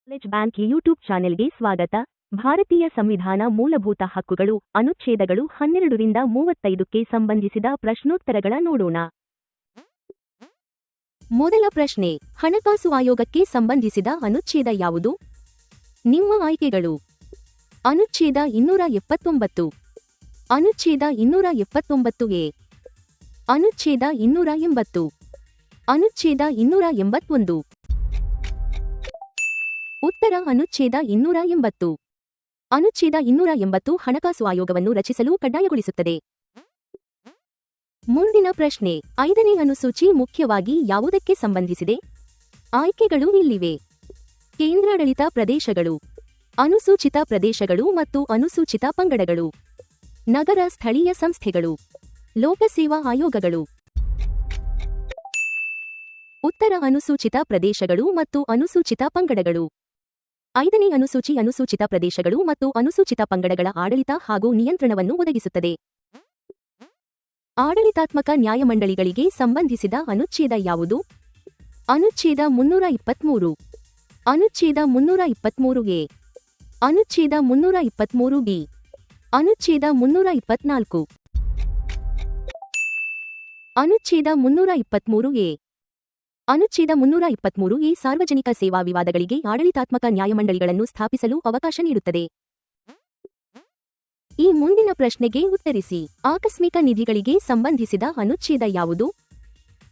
Knowledge bank YouTube ಚಾನೆಲ್ಗೆ ಸ್ವಾಗತ. ಭಾರತೀಯ ಸಂವಿಧಾನ ಮೂಲಭೂತ ಹಕ್ಕುಗಳು ಅನುಚ್ಛೇದಗಳು 12 ರಿಂದ 35ಕ್ಕೆ ಸಂಬಂಧಿಸಿದ ಪ್ರಶ್ನೋತ್ತರಗಳ ನೋಡೋಣ. ಮೊದಲ ಪ್ರಶ್ನೆ, ಹಣಕಾಸು ಆಯೋಗಕ್ಕೆ ಸಂಬಂಧಿಸಿದ ಅನುಚ್ಛೇದ ಯಾವುದು? ನಿಮ್ಮ ಆಯ್ಕೆಗಳು: ಅನುಚ್ಛೇದ 279, ಅನುಚ್ಛೇದ 279 ಎ, ಅನುಚ್ಛೇದ 280, ಅನುಚ್ಛೇದ 281. ಉತ್ತರ ಅನುಚ್ಛೇದ 280. ಅನುಚ್ಛೇದ 280 ಹಣಕಾಸು ಆಯೋಗವನ್ನು ರಚಿಸಲು ಕಡ್ಡಾಯಗೊಳಿಸುತ್ತದೆ. ಮುಂದಿನ ಪ್ರಶ್ನೆ, 5ನೇ ಅನುಸೂಚಿ ಮುಖ್ಯವಾಗಿ ಯಾವುದಕ್ಕೆ ಸಂಬಂಧಿಸಿದೆ? ಆಯ್ಕೆಗಳು ಇಲ್ಲಿವೆ: ಕೇಂದ್ರಾಡಳಿತ ಪ್ರದೇಶಗಳು, ಅನುಸೂಚಿತ ಪ್ರದೇಶಗಳು ಮತ್ತು ಅನುಸೂಚಿತ ಪಂಗಡಗಳು, ನಗರ ಸ್ಥಳೀಯ ಸಂಸ್ಥೆಗಳು, ಲೋಕಸೇವಾ ಆಯೋಗಗಳು. ಉತ್ತರ ಅನುಸೂಚಿತ ಪ್ರದೇಶಗಳು ಮತ್ತು ಅನುಸೂಚಿತ ಪಂಗಡಗಳು. 5ನೇ ಅನುಸೂಚಿ ಅನುಸೂಚಿತ ಪ್ರದೇಶಗಳು ಮತ್ತು ಅನುಸೂಚಿತ ಪಂಗಡಗಳ ಆಡಳಿತ ಹಾಗೂ ನಿಯಂತ್ರಣವನ್ನು ಒದಗಿಸುತ್ತದೆ. ಆಡಳಿತಾತ್ಮಕ ನ್ಯಾಯಮಂಡಳಿಗಳಿಗೆ ಸಂಬಂಧಿಸಿದ ಅನುಚ್ಛೇದ ಯಾವುದು? ಅನುಚ್ಛೇದ 323, ಅನುಚ್ಛೇದ 323 ಎ, ಅನುಚ್ಛೇದ 323 ಬಿ, ಅನುಚ್ಛೇದ 324. ಅನುಚ್ಛೇದ 323 ಎ. ಅನುಚ್ಛೇದ 323 ಎ ಸಾರ್ವಜನಿಕ ಸೇವಾ ವಿವಾದಗಳಿಗೆ ಆಡಳಿತಾತ್ಮಕ ನ್ಯಾಯಮಂಡಳಿಗಳನ್ನು ಸ್ಥಾಪಿಸಲು ಅವಕಾಶ ನೀಡುತ್ತದೆ. ಈ ಮುಂದಿನ ಪ್ರಶ್ನೆಗೆ ಉತ್ತರಿಸಿ. ಆಕಸ್ಮಿಕ ನಿಧಿಗಳಿಗೆ ಸಂಬಂಧಿಸಿದ ಅನುಚ್ಛೇದ ಯಾವುದು?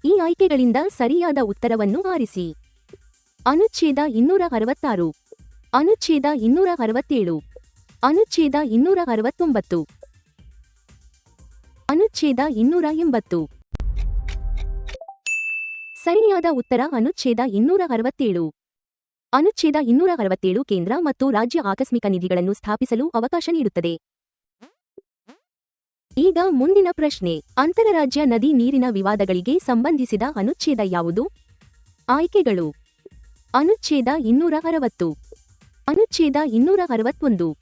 ಈ ಆಯ್ಕೆಗಳಿಂದ ಸರಿಯಾದ ಉತ್ತರವನ್ನು ಆರಿಸಿ. ಅನುಚ್ಛೇದ 266, ಅನುಚ್ಛೇದ 267, ಅನುಚ್ಛೇದ 269, ಅನುಚ್ಛೇದ 280. ಸರಿಯಾದ ಉತ್ತರ ಅನುಚ್ಛೇದ 267. ಅನುಚ್ಛೇದ 267 ಕೇಂದ್ರ ಮತ್ತು ರಾಜ್ಯ ಆಕಸ್ಮಿಕ ನಿಧಿಗಳನ್ನು ಸ್ಥಾಪಿಸಲು ಅವಕಾಶ ನೀಡುತ್ತದೆ. ಈಗ ಮುಂದಿನ ಪ್ರಶ್ನೆ, ಅಂತರರಾಜ್ಯ ನದಿ ನೀರಿನ ವಿವಾದಗಳಿಗೆ ಸಂಬಂಧಿಸಿದ ಅನುಚ್ಛೇದ ಯಾವುದು? ಆಯ್ಕೆಗಳು: ಅನುಚ್ಛೇದ 260, ಅನುಚ್ಛೇದ 261,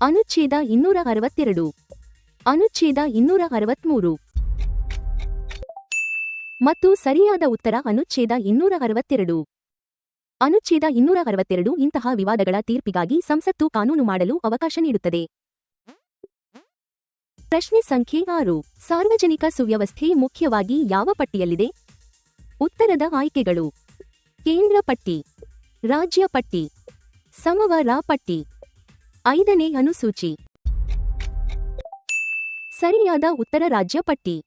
ಅನುಚ್ಛೇದ 262, ಅನುಚ್ಛೇದ 263. ಮತ್ತು ಸರಿಯಾದ ಉತ್ತರ ಅನುಚ್ಛೇದ 262. ಅನುಚ್ಛೇದ 262 ಇಂತಹ ವಿವಾದಗಳ ತೀರ್ಪಿಗಾಗಿ ಸಂಸತ್ತು ಕಾನೂನು ಮಾಡಲು ಅವಕಾಶ ನೀಡುತ್ತದೆ. ಪ್ರಶ್ನೆ ಸಂಖ್ಯೆ 6, ಸಾರ್ವಜನಿಕ ಸುವ್ಯವಸ್ಥೆ ಮುಖ್ಯವಾಗಿ ಯಾವ ಪಟ್ಟಿಯಲ್ಲಿದೆ? ಉತ್ತರದ ಆಯ್ಕೆಗಳು: ಕೇಂದ್ರ ಪಟ್ಟಿ, ರಾಜ್ಯ ಪಟ್ಟಿ, ಸಮವರ ಪಟ್ಟಿ, 5ನೇ ಅನುಸೂಚಿ. ಸರಿಯಾದ ಉತ್ತರ ರಾಜ್ಯ ಪಟ್ಟಿ.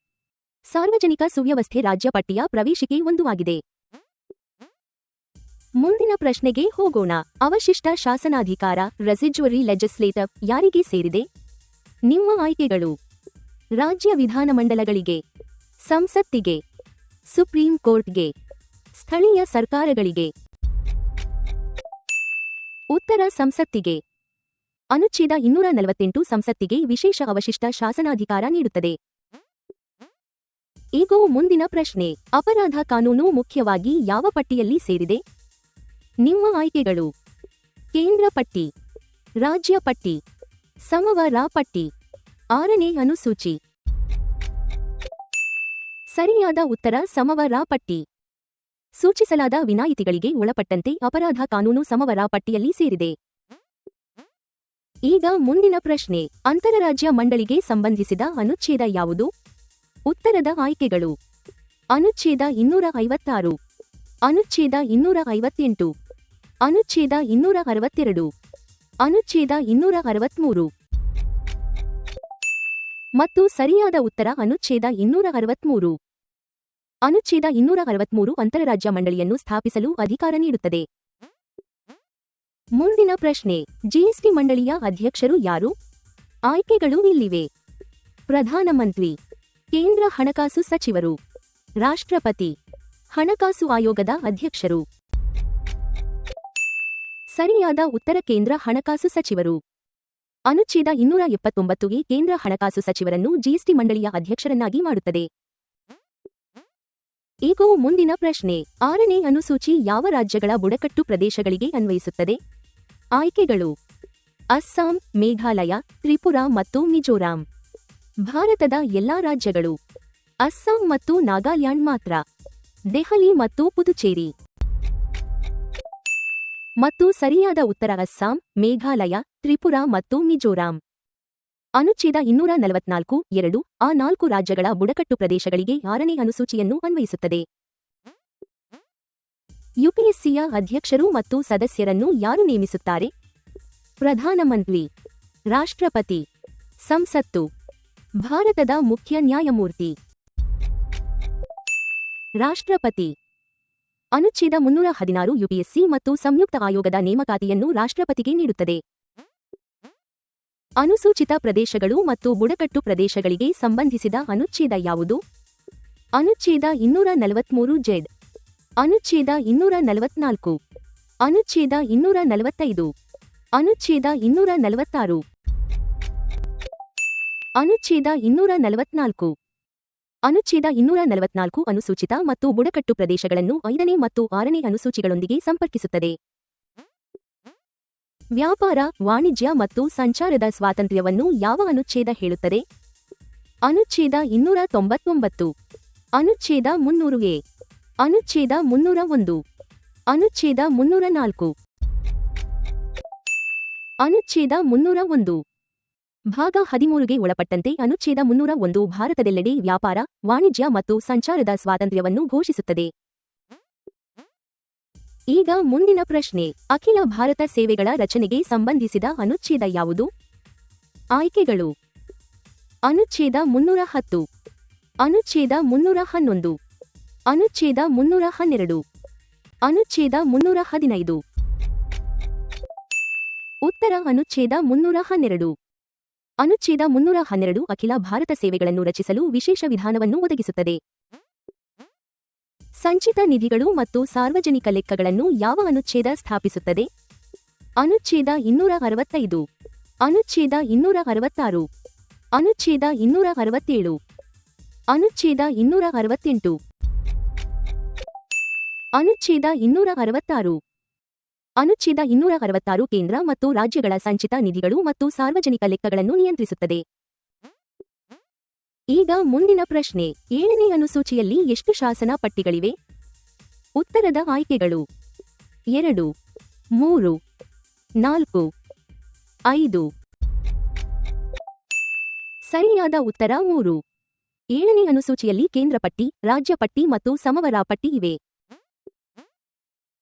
ಸಾರ್ವಜನಿಕ ಸುವ್ಯವಸ್ಥೆ ರಾಜ್ಯ ಪಟ್ಟಿಯ ಪ್ರವೇಶಿಕೆ 1 ಆಗಿದೆ. ಮುಂದಿನ ಪ್ರಶ್ನೆಗೆ ಹೋಗೋಣ. ಅವಶಿಷ್ಟ ಶಾಸನಾಧಿಕಾರ ರೆಸಿಡ್ಯುವರಿ ಲೆಜಿಸ್ಲೇಟಿವ್ ಯಾರಿಗೆ ಸೇರಿದೆ? ನಿಮ್ಮ ಆಯ್ಕೆಗಳು: ರಾಜ್ಯ ವಿಧಾನಮಂಡಲಗಳಿಗೆ, ಸಂಸತ್ತಿಗೆ, ಸುಪ್ರೀಂ ಕೋರ್ಟ್ಗೆ, ಸ್ಥಳೀಯ ಸರ್ಕಾರಗಳಿಗೆ. ಉತ್ತರ ಸಂಸತ್ತಿಗೆ. ಅನುಚ್ಛೇದ 248 ಸಂಸತ್ತಿಗೆ ವಿಶೇಷ ಅವಶಿಷ್ಟ ಶಾಸನಾಧಿಕಾರ ನೀಡುತ್ತದೆ. ಈಗ ಮುಂದಿನ ಪ್ರಶ್ನೆ, ಅಪರಾಧ ಕಾನೂನು ಮುಖ್ಯವಾಗಿ ಯಾವ ಪಟ್ಟಿಯಲ್ಲಿ ಸೇರಿದೆ? ನಿಮ್ಮ ಆಯ್ಕೆಗಳು: ಕೇಂದ್ರ ಪಟ್ಟಿ, ರಾಜ್ಯ ಪಟ್ಟಿ, ಸಮವರ ಪಟ್ಟಿ, 6ನೇ ಅನುಸೂಚಿ. ಸರಿಯಾದ ಉತ್ತರ ಸಮವರ ಪಟ್ಟಿ. ಸೂಚಿಸಲಾದ ವಿನಾಯಿತಿಗಳಿಗೆ ಒಳಪಟ್ಟಂತೆ ಅಪರಾಧ ಕಾನೂನು ಸಮವರ ಪಟ್ಟಿಯಲ್ಲಿ ಸೇರಿದೆ. ಈಗ ಮುಂದಿನ ಪ್ರಶ್ನೆ, ಅಂತರರಾಜ್ಯ ಮಂಡಳಿಗೆ ಸಂಬಂಧಿಸಿದ ಅನುಚ್ಛೇದ ಯಾವುದು? ಉತ್ತರದ ಆಯ್ಕೆಗಳು: ಅನುಚ್ಛೇದ 256, ಅನುಚ್ಛೇದ 258, ಅನುಚ್ಛೇದ 262, ಅನುಚ್ಛೇದ 263. ಮತ್ತು ಸರಿಯಾದ ಉತ್ತರ ಅನುಚ್ಛೇದ 263. ಅನುಚ್ಛೇದ 263 ಅಂತರರಾಜ್ಯ ಮಂಡಳಿಯನ್ನು ಸ್ಥಾಪಿಸಲು ಅಧಿಕಾರ ನೀಡುತ್ತದೆ. ಮುಂದಿನ ಪ್ರಶ್ನೆ, ಜಿಎಸ್ಟಿ ಮಂಡಳಿಯ ಅಧ್ಯಕ್ಷರು ಯಾರು? ಆಯ್ಕೆಗಳು ಇಲ್ಲಿವೆ: ಪ್ರಧಾನಮಂತ್ರಿ, ಕೇಂದ್ರ ಹಣಕಾಸು ಸಚಿವರು, ರಾಷ್ಟ್ರಪತಿ, ಹಣಕಾಸು ಆಯೋಗದ ಅಧ್ಯಕ್ಷರು. ಸರಿಯಾದ ಉತ್ತರ ಕೇಂದ್ರ ಹಣಕಾಸು ಸಚಿವರು. ಅನುಚ್ಛೇದ 279 ಕೇಂದ್ರ ಹಣಕಾಸು ಸಚಿವರನ್ನು ಜಿಎಸ್ಟಿ ಮಂಡಳಿಯ ಅಧ್ಯಕ್ಷರನ್ನಾಗಿ ಮಾಡುತ್ತದೆ. ಈಗ ಮುಂದಿನ ಪ್ರಶ್ನೆ, 6ನೇ ಅನುಸೂಚಿ ಯಾವ ರಾಜ್ಯಗಳ ಬುಡಕಟ್ಟು ಪ್ರದೇಶಗಳಿಗೆ ಅನ್ವಯಿಸುತ್ತದೆ? ಆಯ್ಕೆಗಳು: ಅಸ್ಸಾಂ, ಮೇಘಾಲಯ, ತ್ರಿಪುರಾ ಮತ್ತು ಮಿಜೋರಾಂ. ಭಾರತದ ಎಲ್ಲಾ ರಾಜ್ಯಗಳು. ಅಸ್ಸಾಂ ಮತ್ತು ನಾಗಾಲ್ಯಾಂಡ್ ಮಾತ್ರ. ದೆಹಲಿ ಮತ್ತು ಪುದುಚೇರಿ. ಮತ್ತು ಸರಿಯಾದ ಉತ್ತರ ಅಸ್ಸಾಂ, ಮೇಘಾಲಯ, ತ್ರಿಪುರಾ ಮತ್ತು ಮಿಜೋರಾಂ. ಅನುಚ್ಛೇದ 244(2) ಆ 4 ರಾಜ್ಯಗಳ ಬುಡಕಟ್ಟು ಪ್ರದೇಶಗಳಿಗೆ 6ನೇ ಅನುಸೂಚಿಯನ್ನು ಅನ್ವಯಿಸುತ್ತದೆ. ಯುಪಿಎಸ್ಸಿಯ ಅಧ್ಯಕ್ಷರು ಮತ್ತು ಸದಸ್ಯರನ್ನು ಯಾರು ನೇಮಿಸುತ್ತಾರೆ? ಪ್ರಧಾನಮಂತ್ರಿ, ರಾಷ್ಟ್ರಪತಿ, ಸಂಸತ್ತು. ಭಾರತದ ಮುಖ್ಯ ನ್ಯಾಯಮೂರ್ತಿ ರಾಷ್ಟ್ರಪತಿ. ಅನುಚ್ಛೇದ 316 ಯುಪಿಎಸ್ಸಿ ಮತ್ತು ಸಂಯುಕ್ತ ಆಯೋಗದ ನೇಮಕಾತಿಯನ್ನು ರಾಷ್ಟ್ರಪತಿಗೆ ನೀಡುತ್ತದೆ. ಅನುಸೂಚಿತ ಪ್ರದೇಶಗಳು ಮತ್ತು ಬುಡಕಟ್ಟು ಪ್ರದೇಶಗಳಿಗೆ ಸಂಬಂಧಿಸಿದ ಅನುಚ್ಛೇದ ಯಾವುದು? ಅನುಚ್ಛೇದ 243(z), ಅನುಚ್ಛೇದ 244, ಅನುಚ್ಛೇದ 245, ಅನುಚ್ಛೇದ 246, ಅನುಚ್ಛೇದ 244. ಅನುಚ್ಛೇದ 244 ಅನುಸೂಚಿತ ಮತ್ತು ಬುಡಕಟ್ಟು ಪ್ರದೇಶಗಳನ್ನು 5ನೇ ಮತ್ತು 6ನೇ ಅನುಸೂಚಿಗಳೊಂದಿಗೆ ಸಂಪರ್ಕಿಸುತ್ತದೆ. ವ್ಯಾಪಾರ, ವಾಣಿಜ್ಯ ಮತ್ತು ಸಂಚಾರದ ಸ್ವಾತಂತ್ರ್ಯವನ್ನು ಯಾವ ಅನುಚ್ಛೇದ ಹೇಳುತ್ತದೆ? ಅನುಚ್ಛೇದ 299, ಅನುಚ್ಛೇದ 300(a), ಅನುಚ್ಛೇದ 301, ಅನುಚ್ಛೇದ 304, ಅನುಚ್ಛೇದ 301. ಭಾಗ 13ಗೆ ಒಳಪಟ್ಟಂತೆ ಅನುಚ್ಛೇದ 301 ಭಾರತದೆಲ್ಲೆಡೆ ವ್ಯಾಪಾರ, ವಾಣಿಜ್ಯ ಮತ್ತು ಸಂಚಾರದ ಸ್ವಾತಂತ್ರ್ಯವನ್ನು ಘೋಷಿಸುತ್ತದೆ. ಈಗ ಮುಂದಿನ ಪ್ರಶ್ನೆ. ಅಖಿಲ ಭಾರತ ಸೇವೆಗಳ ರಚನೆಗೆ ಸಂಬಂಧಿಸಿದ ಅನುಚ್ಛೇದ ಯಾವುದು? ಆಯ್ಕೆಗಳು: ಅನುಚ್ಛೇದ 310, ಅನುಚ್ಛೇದ 311, ಅನುಚ್ಛೇದ 312, ಅನುಚ್ಛೇದ 315. ಉತ್ತರ ಅನುಚ್ಛೇದ 312. ಅನುಚ್ಛೇದ 312 ಅಖಿಲ ಭಾರತ ಸೇವೆಗಳನ್ನು ರಚಿಸಲು ವಿಶೇಷ ವಿಧಾನವನ್ನು ಒದಗಿಸುತ್ತದೆ. ಸಂಚಿತ ನಿಧಿಗಳು ಮತ್ತು ಸಾರ್ವಜನಿಕ ಲೆಕ್ಕಗಳನ್ನು ಯಾವ ಅನುಚ್ಛೇದ ಸ್ಥಾಪಿಸುತ್ತದೆ? ಅನುಚ್ಛೇದ 265, ಅನುಚ್ಛೇದ 266, ಅನುಚ್ಛೇದ 267, ಅನುಚ್ಛೇದ 268, ಅನುಚ್ಛೇದ 266. ಅನುಚ್ಛೇದ 266 ಕೇಂದ್ರ ಮತ್ತು ರಾಜ್ಯಗಳ ಸಂಚಿತ ನಿಧಿಗಳು ಮತ್ತು ಸಾರ್ವಜನಿಕ ಲೆಕ್ಕಗಳನ್ನು ನಿಯಂತ್ರಿಸುತ್ತದೆ. ಈಗ ಮುಂದಿನ ಪ್ರಶ್ನೆ. 7ನೇ ಅನುಸೂಚಿಯಲ್ಲಿ ಎಷ್ಟು ಶಾಸನ ಪಟ್ಟಿಗಳಿವೆ? ಉತ್ತರದ ಆಯ್ಕೆಗಳು: 2, 3, 4, 5. ಸರಿಯಾದ ಉತ್ತರ 3. 7ನೇ ಅನುಸೂಚಿಯಲ್ಲಿ ಕೇಂದ್ರ ಪಟ್ಟಿ, ರಾಜ್ಯ ಪಟ್ಟಿ ಮತ್ತು ಸಮವರ ಪಟ್ಟಿ ಇವೆ.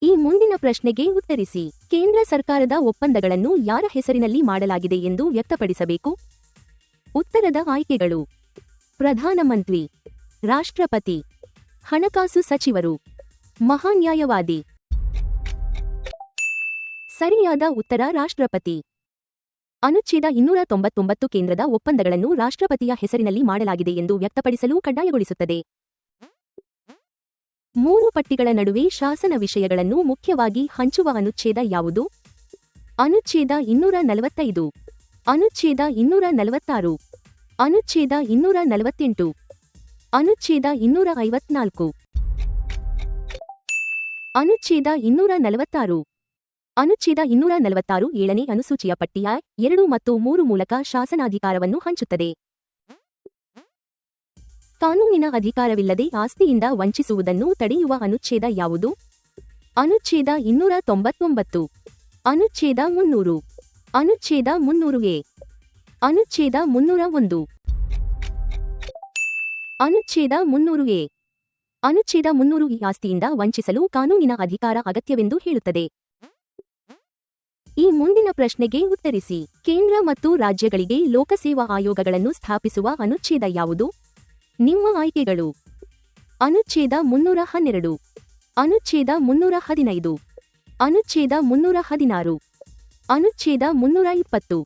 ಈ ಮುಂದಿನ ಪ್ರಶ್ನೆಗೆ ಉತ್ತರಿಸಿ. ಕೇಂದ್ರ ಸರ್ಕಾರದ ಒಪ್ಪಂದಗಳನ್ನು ಯಾರ ಹೆಸರಿನಲ್ಲಿ ಮಾಡಲಾಗಿದೆ ಎಂದು ವ್ಯಕ್ತಪಡಿಸಬೇಕು? ಉತ್ತರದ ಆಯ್ಕೆಗಳು: ಪ್ರಧಾನಮಂತ್ರಿ, ರಾಷ್ಟ್ರಪತಿ, ಹಣಕಾಸು ಸಚಿವರು, ಮಹಾನ್ಯಾಯವಾದಿ. ಸರಿಯಾದ ಉತ್ತರ ರಾಷ್ಟ್ರಪತಿ. ಅನುಚ್ಛೇದ 299 ಕೇಂದ್ರದ ಒಪ್ಪಂದಗಳನ್ನು ರಾಷ್ಟ್ರಪತಿಯ ಹೆಸರಿನಲ್ಲಿ ಮಾಡಲಾಗಿದೆ ಎಂದು ವ್ಯಕ್ತಪಡಿಸಲು ಕಡ್ಡಾಯಗೊಳಿಸುತ್ತದೆ. 3 ಪಟ್ಟಿಗಳ ನಡುವೆ ಶಾಸನ ವಿಷಯಗಳನ್ನು ಮುಖ್ಯವಾಗಿ ಹಂಚುವ ಅನುಚ್ಛೇದ ಯಾವುದು? ಅನುಚ್ಛೇದ 245, ಅನುಚ್ಛೇದ 246, ಅನುಚ್ಛೇದ 248, ಅನುಚ್ಛೇದ 254, ಅನುಚ್ಛೇದ 246. ಅನುಚ್ಛೇದ 246 7ನೇ ಅನುಸೂಚಿಯ ಪಟ್ಟಿಯ 2 ಮತ್ತು 3 ಮೂಲಕ ಶಾಸನಾಧಿಕಾರವನ್ನು ಹಂಚುತ್ತದೆ. ಕಾನೂನಿನ ಅಧಿಕಾರವಿಲ್ಲದೆ ಆಸ್ತಿಯಿಂದ ವಂಚಿಸುವುದನ್ನು ತಡೆಯುವ ಅನುಚ್ಛೇದ ಯಾವುದು? ಅನುಚ್ಛೇದ 299, ಅನುಚ್ಛೇದ 300, ಅನುಚ್ಛೇದ 300(a), ಅನುಚ್ಛೇದ 301, ಅನುಚ್ಛೇದ 300(a). ಅನುಚ್ಛೇದ 300 ಆಸ್ತಿಯಿಂದ ವಂಚಿಸಲು ಕಾನೂನಿನ ಅಧಿಕಾರ ಅಗತ್ಯವೆಂದು ಹೇಳುತ್ತದೆ. ಈ ಮುಂದಿನ ಪ್ರಶ್ನೆಗೆ ಉತ್ತರಿಸಿ. ಕೇಂದ್ರ ಮತ್ತು ರಾಜ್ಯಗಳಿಗೆ ಲೋಕಸೇವಾ ಆಯೋಗಗಳನ್ನು ಸ್ಥಾಪಿಸುವ ಅನುಚ್ಛೇದ ಯಾವುದು? ನಿಮ್ಮ ಆಯ್ಕೆಗಳು: ಅನುಚ್ಛೇದ 312, ಅನುಚ್ಛೇದ 315, ಅನುಚ್ಛೇದ 316, ಅನುಚ್ಛೇದ 320.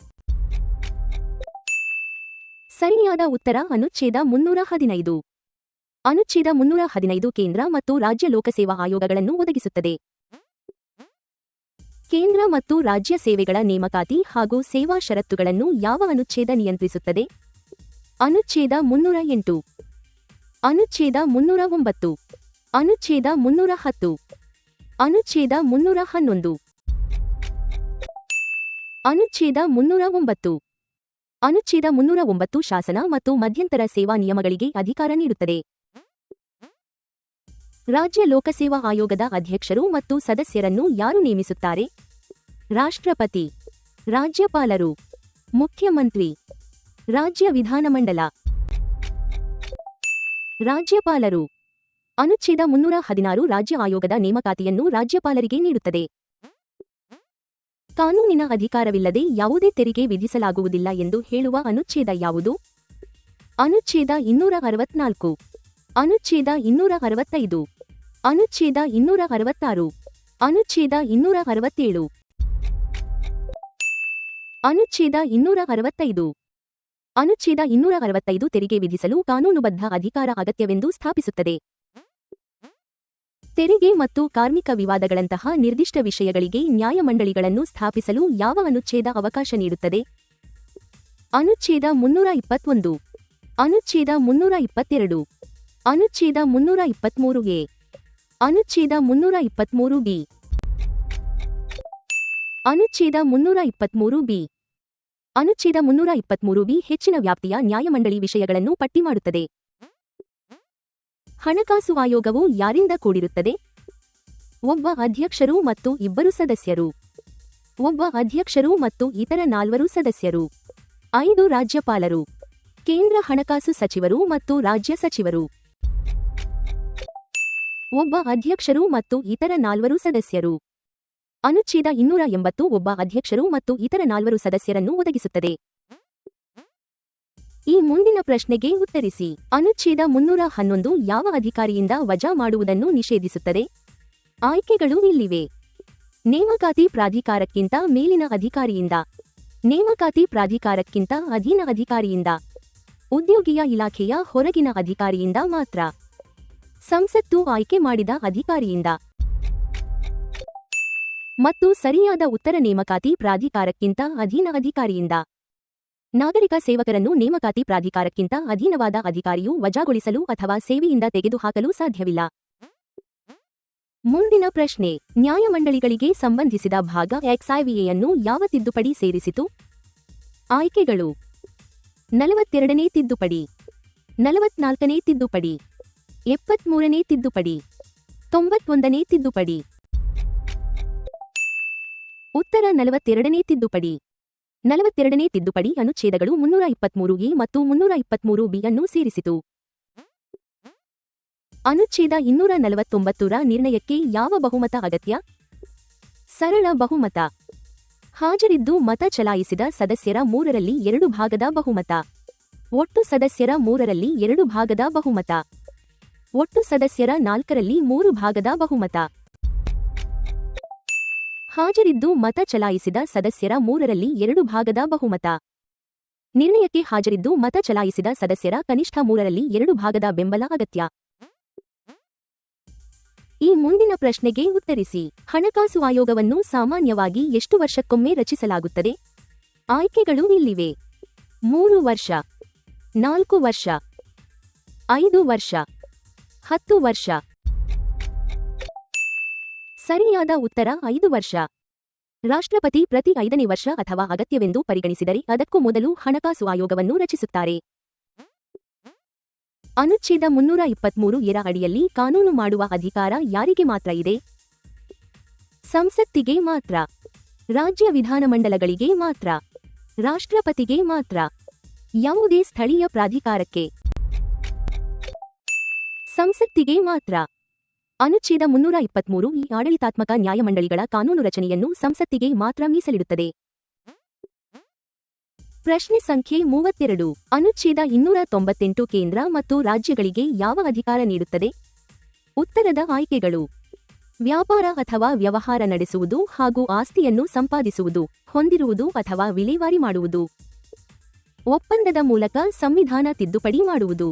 ಸರಿಯಾದ ಉತ್ತರ ಅನುಚ್ಛೇದ 315. ಅನುಚ್ಛೇದ 315 ಕೇಂದ್ರ ಮತ್ತು ರಾಜ್ಯ ಲೋಕಸೇವಾ ಆಯೋಗಗಳನ್ನು ಒದಗಿಸುತ್ತದೆ. ಕೇಂದ್ರ ಮತ್ತು ರಾಜ್ಯ ಸೇವೆಗಳ ನೇಮಕಾತಿ ಹಾಗೂ ಸೇವಾ ಷರತ್ತುಗಳನ್ನು ಯಾವ ಅನುಚ್ಛೇದ ನಿಯಂತ್ರಿಸುತ್ತದೆ? ಅನುಚ್ಛೇದ 308, ಅನುಚ್ಛೇದ 309, ಅನುಚ್ಛೇದ 310, ಅನುಚ್ಛೇದ 311, ಅನುಚ್ಛೇದ 309. ಅನುಚ್ಛೇದ 309 ಶಾಸನ ಮತ್ತು ಮಧ್ಯಂತರ ಸೇವಾ ನಿಯಮಗಳಿಗೆ ಅಧಿಕಾರ ನೀಡುತ್ತದೆ. ರಾಜ್ಯ ಲೋಕಸೇವಾ ಆಯೋಗದ ಅಧ್ಯಕ್ಷರು ಮತ್ತು ಸದಸ್ಯರನ್ನು ಯಾರು ನೇಮಿಸುತ್ತಾರೆ? ರಾಷ್ಟ್ರಪತಿ, ರಾಜ್ಯಪಾಲರು, ಮುಖ್ಯಮಂತ್ರಿ, ರಾಜ್ಯ ವಿಧಾನಮಂಡಲ. ರಾಜ್ಯಪಾಲರು. ಅನುಚ್ಛೇದ 316 ರಾಜ್ಯ ಆಯೋಗದ ನೇಮಕಾತಿಯನ್ನು ರಾಜ್ಯಪಾಲರಿಗೆ ನೀಡುತ್ತದೆ. ಕಾನೂನಿನ ಅಧಿಕಾರವಿಲ್ಲದೆ ಯಾವುದೇ ತೆರಿಗೆ ವಿಧಿಸಲಾಗುವುದಿಲ್ಲ ಎಂದು ಹೇಳುವ ಅನುಚ್ಛೇದ ಯಾವುದು? ಅನುಚ್ಛೇದ 264, ಅನುಚ್ಛೇದ 265, ಅನುಚ್ಛೇದ 266, ಅನುಚ್ಛೇದ 267, ಅನುಚ್ಛೇದ 265. ಅನುಚ್ಛೇದ 265 ತೆರಿಗೆ ವಿಧಿಸಲು ಕಾನೂನುಬದ್ಧ ಅಧಿಕಾರ ಅಗತ್ಯವೆಂದು ಸ್ಥಾಪಿಸುತ್ತದೆ. ತೆರಿಗೆ ಮತ್ತು ಕಾರ್ಮಿಕ ವಿವಾದಗಳಂತಹ ನಿರ್ದಿಷ್ಟ ವಿಷಯಗಳಿಗೆ ನ್ಯಾಯಮಂಡಳಿಗಳನ್ನು ಸ್ಥಾಪಿಸಲು ಯಾವ ಅನುಚ್ಛೇದ ಅವಕಾಶ ನೀಡುತ್ತದೆ? ಅನುಚ್ಛೇದ 321, ಅನುಚ್ಛೇದ 322, ಅನುಚ್ಛೇದ 323 ಎ, ಅನುಚ್ಛೇದ 323 ಬಿ, ಅನುಚ್ಛೇದ 323 ಬಿ. ಅನುಚ್ಛೇದ 323 ಬಿ ಹೆಚ್ಚಿನ ವ್ಯಾಪ್ತಿಯ ನ್ಯಾಯಮಂಡಳಿ ವಿಷಯಗಳನ್ನು ಪಟ್ಟಿ ಮಾಡುತ್ತದೆ. ಹಣಕಾಸು ಆಯೋಗವು ಯಾರಿಂದ ಕೂಡಿರುತ್ತದೆ? ಒಬ್ಬ ಅಧ್ಯಕ್ಷರು ಮತ್ತು 2 ಸದಸ್ಯರು. ಒಬ್ಬ ಅಧ್ಯಕ್ಷರು ಮತ್ತು ಇತರ 4 ಸದಸ್ಯರು. 5 ರಾಜ್ಯಪಾಲರು, ಕೇಂದ್ರ ಹಣಕಾಸು ಸಚಿವರು ಮತ್ತು ರಾಜ್ಯ ಸಚಿವರು. ಒಬ್ಬ ಅಧ್ಯಕ್ಷರು ಮತ್ತು ಇತರ 4 ಸದಸ್ಯರು. ಅನುಚ್ಛೇದ 280 ಒಬ್ಬ ಅಧ್ಯಕ್ಷರು ಮತ್ತು ಇತರ 4 ಸದಸ್ಯರನ್ನು ಒದಗಿಸುತ್ತದೆ. ಈ ಮುಂದಿನ ಪ್ರಶ್ನೆಗೆ ಉತ್ತರಿಸಿ. ಅನುಚ್ಛೇದ 311 ಯಾವ ಅಧಿಕಾರಿಯಿಂದ ವಜಾ ಮಾಡುವುದನ್ನು ನಿಷೇಧಿಸುತ್ತದೆ? ಆಯ್ಕೆಗಳು ಇಲ್ಲಿವೆ. ನೇಮಕಾತಿ ಪ್ರಾಧಿಕಾರಕ್ಕಿಂತ ಮೇಲಿನ ಅಧಿಕಾರಿಯಿಂದ, ನೇಮಕಾತಿ ಪ್ರಾಧಿಕಾರಕ್ಕಿಂತ ಅಧೀನ ಅಧಿಕಾರಿಯಿಂದ, ಉದ್ಯೋಗಿಯ ಇಲಾಖೆಯ ಹೊರಗಿನ ಅಧಿಕಾರಿಯಿಂದ ಮಾತ್ರ, ಸಂಸತ್ತು ಆಯ್ಕೆ ಮಾಡಿದ ಅಧಿಕಾರಿಯಿಂದ. ಮತ್ತು ಸರಿಯಾದ ಉತ್ತರ ನೇಮಕಾತಿ ಪ್ರಾಧಿಕಾರಕ್ಕಿಂತ ಅಧೀನ ಅಧಿಕಾರಿಯಿಂದ. ನಾಗರಿಕ ಸೇವಕರನ್ನು ನೇಮಕಾತಿ ಪ್ರಾಧಿಕಾರಕ್ಕಿಂತ ಅಧೀನವಾದ ಅಧಿಕಾರಿಯು ವಜಾಗೊಳಿಸಲು ಅಥವಾ ಸೇವೆಯಿಂದ ತೆಗೆದುಹಾಕಲು ಸಾಧ್ಯವಿಲ್ಲ. ಮುಂದಿನ ಪ್ರಶ್ನೆ. ನ್ಯಾಯಮಂಡಳಿಗಳಿಗೆ ಸಂಬಂಧಿಸಿದ ಭಾಗ XIVAಯನ್ನು ಯಾವ ತಿದ್ದುಪಡಿ ಸೇರಿಸಿತು? ಆಯ್ಕೆಗಳು. 42ನೇ ತಿದ್ದುಪಡಿ, 44ನೇ ತಿದ್ದುಪಡಿ, 73ನೇ ತಿದ್ದುಪಡಿ, 91ನೇ ತಿದ್ದುಪಡಿ. ಉತ್ತರ 42ನೇ ತಿದ್ದುಪಡಿ. 42ನೇ ತಿದ್ದುಪಡಿ ಅನುಚ್ಛೇದಗಳು 323 ಎ ಮತ್ತು 323 ಬಿ ಅನ್ನು ಸೇರಿಸಿತು. ಅನುಚ್ಛೇದ 249ರ ನಿರ್ಣಯಕ್ಕೆ ಯಾವ ಬಹುಮತ ಅಗತ್ಯ? ಸರಳ ಬಹುಮತ. ಹಾಜರಿದ್ದು ಮತ ಚಲಾಯಿಸಿದ ಸದಸ್ಯರ 3ರಲ್ಲಿ 2 ಭಾಗದ ಬಹುಮತ. ಒಟ್ಟು ಸದಸ್ಯರ 3ರಲ್ಲಿ 2 ಭಾಗದ ಬಹುಮತ. ಒಟ್ಟು ಸದಸ್ಯರ 4ರಲ್ಲಿ 3 ಭಾಗದ ಬಹುಮತ. ಹಾಜರಿದ್ದು ಮತ ಚಲಾಯಿಸಿದ ಸದಸ್ಯರ 3ರಲ್ಲಿ 2 ಭಾಗದ ಬಹುಮತ. ನಿರ್ಣಯಕ್ಕೆ ಹಾಜರಿದ್ದು ಮತ ಚಲಾಯಿಸಿದ ಸದಸ್ಯರ ಕನಿಷ್ಠ 3ರಲ್ಲಿ 2 ಭಾಗದ ಬೆಂಬಲ ಅಗತ್ಯ. ಈ ಮುಂದಿನ ಪ್ರಶ್ನೆಗೆ ಉತ್ತರಿಸಿ. ಹಣಕಾಸು ಆಯೋಗವನ್ನು ಸಾಮಾನ್ಯವಾಗಿ ಎಷ್ಟು ವರ್ಷಕ್ಕೊಮ್ಮೆ ರಚಿಸಲಾಗುತ್ತದೆ? ಆಯ್ಕೆಗಳು ಇಲ್ಲಿವೆ. 3 ವರ್ಷ, 4 ವರ್ಷ, 5 ವರ್ಷ, 10 ವರ್ಷ. ಸರಿಯಾದ ಉತ್ತರ 5 ವರ್ಷ. ರಾಷ್ಟ್ರಪತಿ ಪ್ರತಿ 5ನೇ ವರ್ಷ ಅಥವಾ ಅಗತ್ಯವೆಂದು ಪರಿಗಣಿಸಿದರೆ ಅದಕ್ಕೂ ಮೊದಲು ಹಣಕಾಸು ಆಯೋಗವನ್ನು ರಚಿಸುತ್ತಾರೆ. ಅನುಚ್ಛೇದ 323 ರ ಅಡಿಯಲ್ಲಿ ಕಾನೂನು ಮಾಡುವ ಅಧಿಕಾರ ಯಾರಿಗೆ ಮಾತ್ರ ಇದೆ? ಸಂಸತ್ತಿಗೆ ಮಾತ್ರ, ರಾಜ್ಯ ವಿಧಾನಮಂಡಲಗಳಿಗೆ ಮಾತ್ರ, ರಾಷ್ಟ್ರಪತಿಗೆ ಮಾತ್ರ, ಯಾವುದೇ ಸ್ಥಳೀಯ ಪ್ರಾಧಿಕಾರಕ್ಕೆ. ಸಂಸತ್ತಿಗೆ ಮಾತ್ರ. ಅನುಚ್ಛೇದ 323 ಈ ಆಡಳಿತಾತ್ಮಕ ನ್ಯಾಯಮಂಡಳಿಗಳ ಕಾನೂನು ರಚನೆಯನ್ನು ಸಂಸತ್ತಿಗೆ ಮಾತ್ರ ಮೀಸಲಿಡುತ್ತದೆ. ಪ್ರಶ್ನೆ ಸಂಖ್ಯೆ 32. ಅನುಚ್ಛೇದ 298 ಕೇಂದ್ರ ಮತ್ತು ರಾಜ್ಯಗಳಿಗೆ ಯಾವ ಅಧಿಕಾರ ನೀಡುತ್ತದೆ? ಉತ್ತರದ ಆಯ್ಕೆಗಳು. ವ್ಯಾಪಾರ ಅಥವಾ ವ್ಯವಹಾರ ನಡೆಸುವುದು ಹಾಗೂ ಆಸ್ತಿಯನ್ನು ಸಂಪಾದಿಸುವುದು, ಹೊಂದಿರುವುದು ಅಥವಾ ವಿಲೇವಾರಿ ಮಾಡುವುದು. ಒಪ್ಪಂದದ ಮೂಲಕ ಸಂವಿಧಾನ ತಿದ್ದುಪಡಿ ಮಾಡುವುದು.